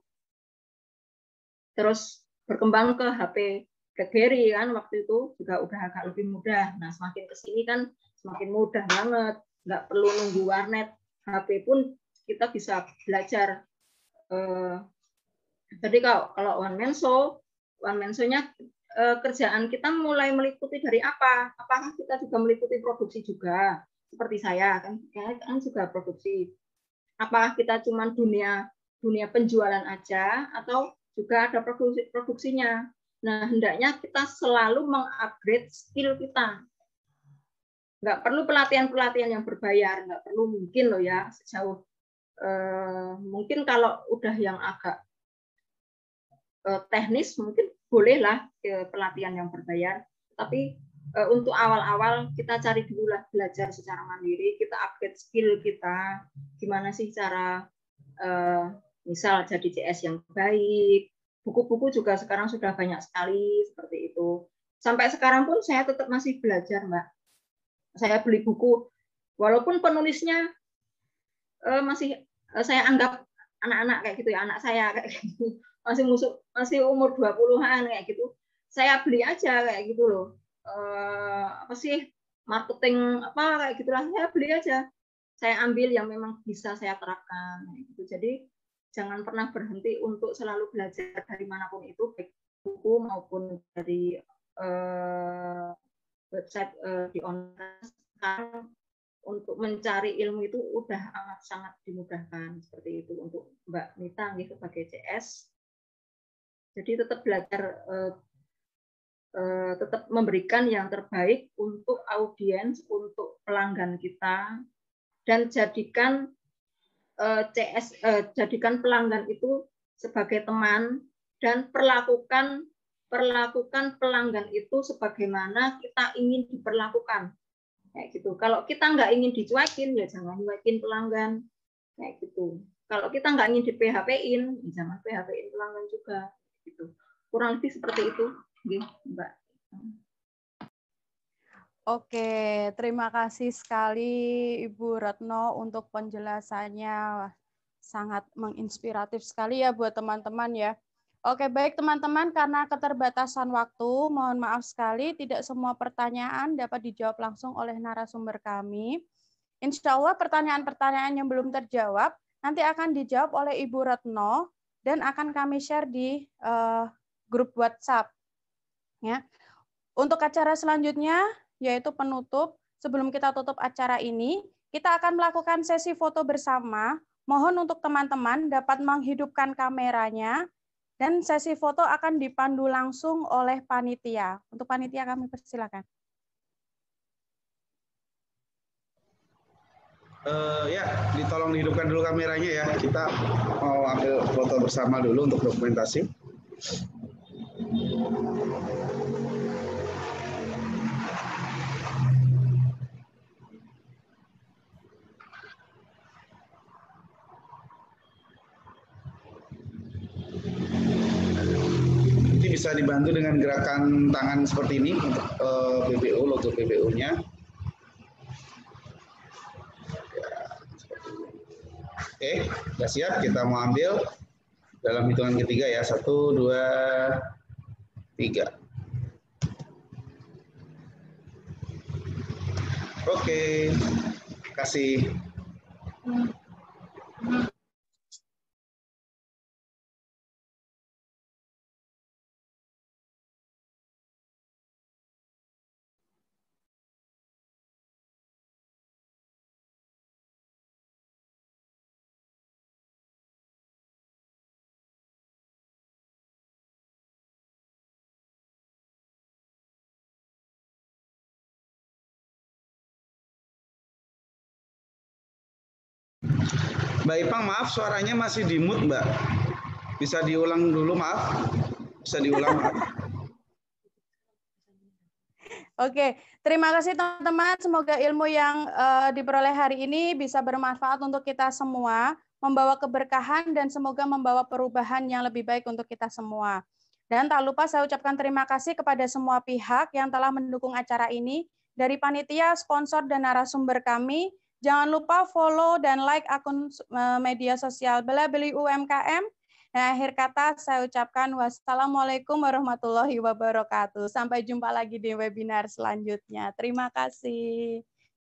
Terus berkembang ke HP BlackBerry kan waktu itu juga udah agak lebih mudah. Nah semakin kesini kan semakin mudah banget, nggak perlu nunggu warnet. HP pun kita bisa belajar. Jadi kalau one man show-nya kerjaan kita mulai meliputi dari apa? Apakah kita juga meliputi produksi juga? Seperti saya kan juga produksi. Apakah kita cuma dunia penjualan aja atau juga ada produksinya? Nah, hendaknya kita selalu mengupgrade skill kita. Nggak perlu pelatihan yang berbayar, nggak perlu mungkin loh ya sejauh mungkin kalau udah yang agak teknis mungkin bolehlah pelatihan yang berbayar. Tapi untuk awal-awal kita cari dulu lah belajar secara mandiri, kita upgrade skill kita, gimana sih cara misal jadi CS yang baik. Buku-buku juga sekarang sudah banyak sekali seperti itu. Sampai sekarang pun saya tetap masih belajar, Mbak. Saya beli buku, walaupun penulisnya masih saya anggap anak-anak kayak gitu ya, anak saya kayak gitu. Masih umur 20-an kayak gitu. Saya beli aja kayak gitu loh. Apa sih marketing apa kayak gitulah, saya beli aja. Saya ambil yang memang bisa saya terapkan kayak gitu. Jadi jangan pernah berhenti untuk selalu belajar dari manapun itu, baik buku maupun dari website di online. Sekarang untuk mencari ilmu itu udah amat sangat dimudahkan seperti itu untuk Mbak Nita sebagai CS. Jadi tetap belajar, tetap memberikan yang terbaik untuk audiens, untuk pelanggan kita, dan jadikan jadikan pelanggan itu sebagai teman dan perlakukan pelanggan itu sebagaimana kita ingin diperlakukan kayak gitu. Kalau kita nggak ingin dicuekin ya jangan cuekin pelanggan kayak gitu. Kalau kita nggak ingin di PHP-in ya jangan PHP-in pelanggan juga gitu. Kurang lebih seperti itu, Mbak.
Oke, terima kasih sekali Ibu Retno untuk penjelasannya. Sangat menginspiratif sekali ya buat teman-teman ya. Oke, baik teman-teman, karena keterbatasan waktu, mohon maaf sekali tidak semua pertanyaan dapat dijawab langsung oleh narasumber kami. Insya Allah pertanyaan-pertanyaan yang belum terjawab nanti akan dijawab oleh Ibu Retno dan akan kami share di grup WhatsApp. Ya. Untuk acara selanjutnya, yaitu penutup. Sebelum kita tutup acara ini, kita akan melakukan sesi foto bersama. Mohon untuk teman-teman dapat menghidupkan kameranya, dan sesi foto akan dipandu langsung oleh panitia. Untuk panitia kami persilakan.
Ya, ditolong dihidupkan dulu kameranya ya. Kita mau ambil foto bersama dulu untuk dokumentasi. Bisa dibantu dengan gerakan tangan seperti ini untuk BBU, logo BBU-nya. Oke, sudah siap. Kita mau ambil dalam hitungan ketiga ya. 1, 2, 3. Oke, kasih. Mbak Ipang, maaf suaranya masih di mute, Mbak. Bisa diulang dulu, maaf. Bisa diulang, maaf.
Oke, terima kasih teman-teman. Semoga ilmu yang diperoleh hari ini bisa bermanfaat untuk kita semua, membawa keberkahan dan semoga membawa perubahan yang lebih baik untuk kita semua. Dan tak lupa saya ucapkan terima kasih kepada semua pihak yang telah mendukung acara ini, dari panitia, sponsor, dan narasumber kami. Jangan lupa follow dan like akun media sosial Bela Beli UMKM. Nah, akhir kata saya ucapkan wassalamualaikum warahmatullahi wabarakatuh. Sampai jumpa lagi di webinar selanjutnya. Terima kasih.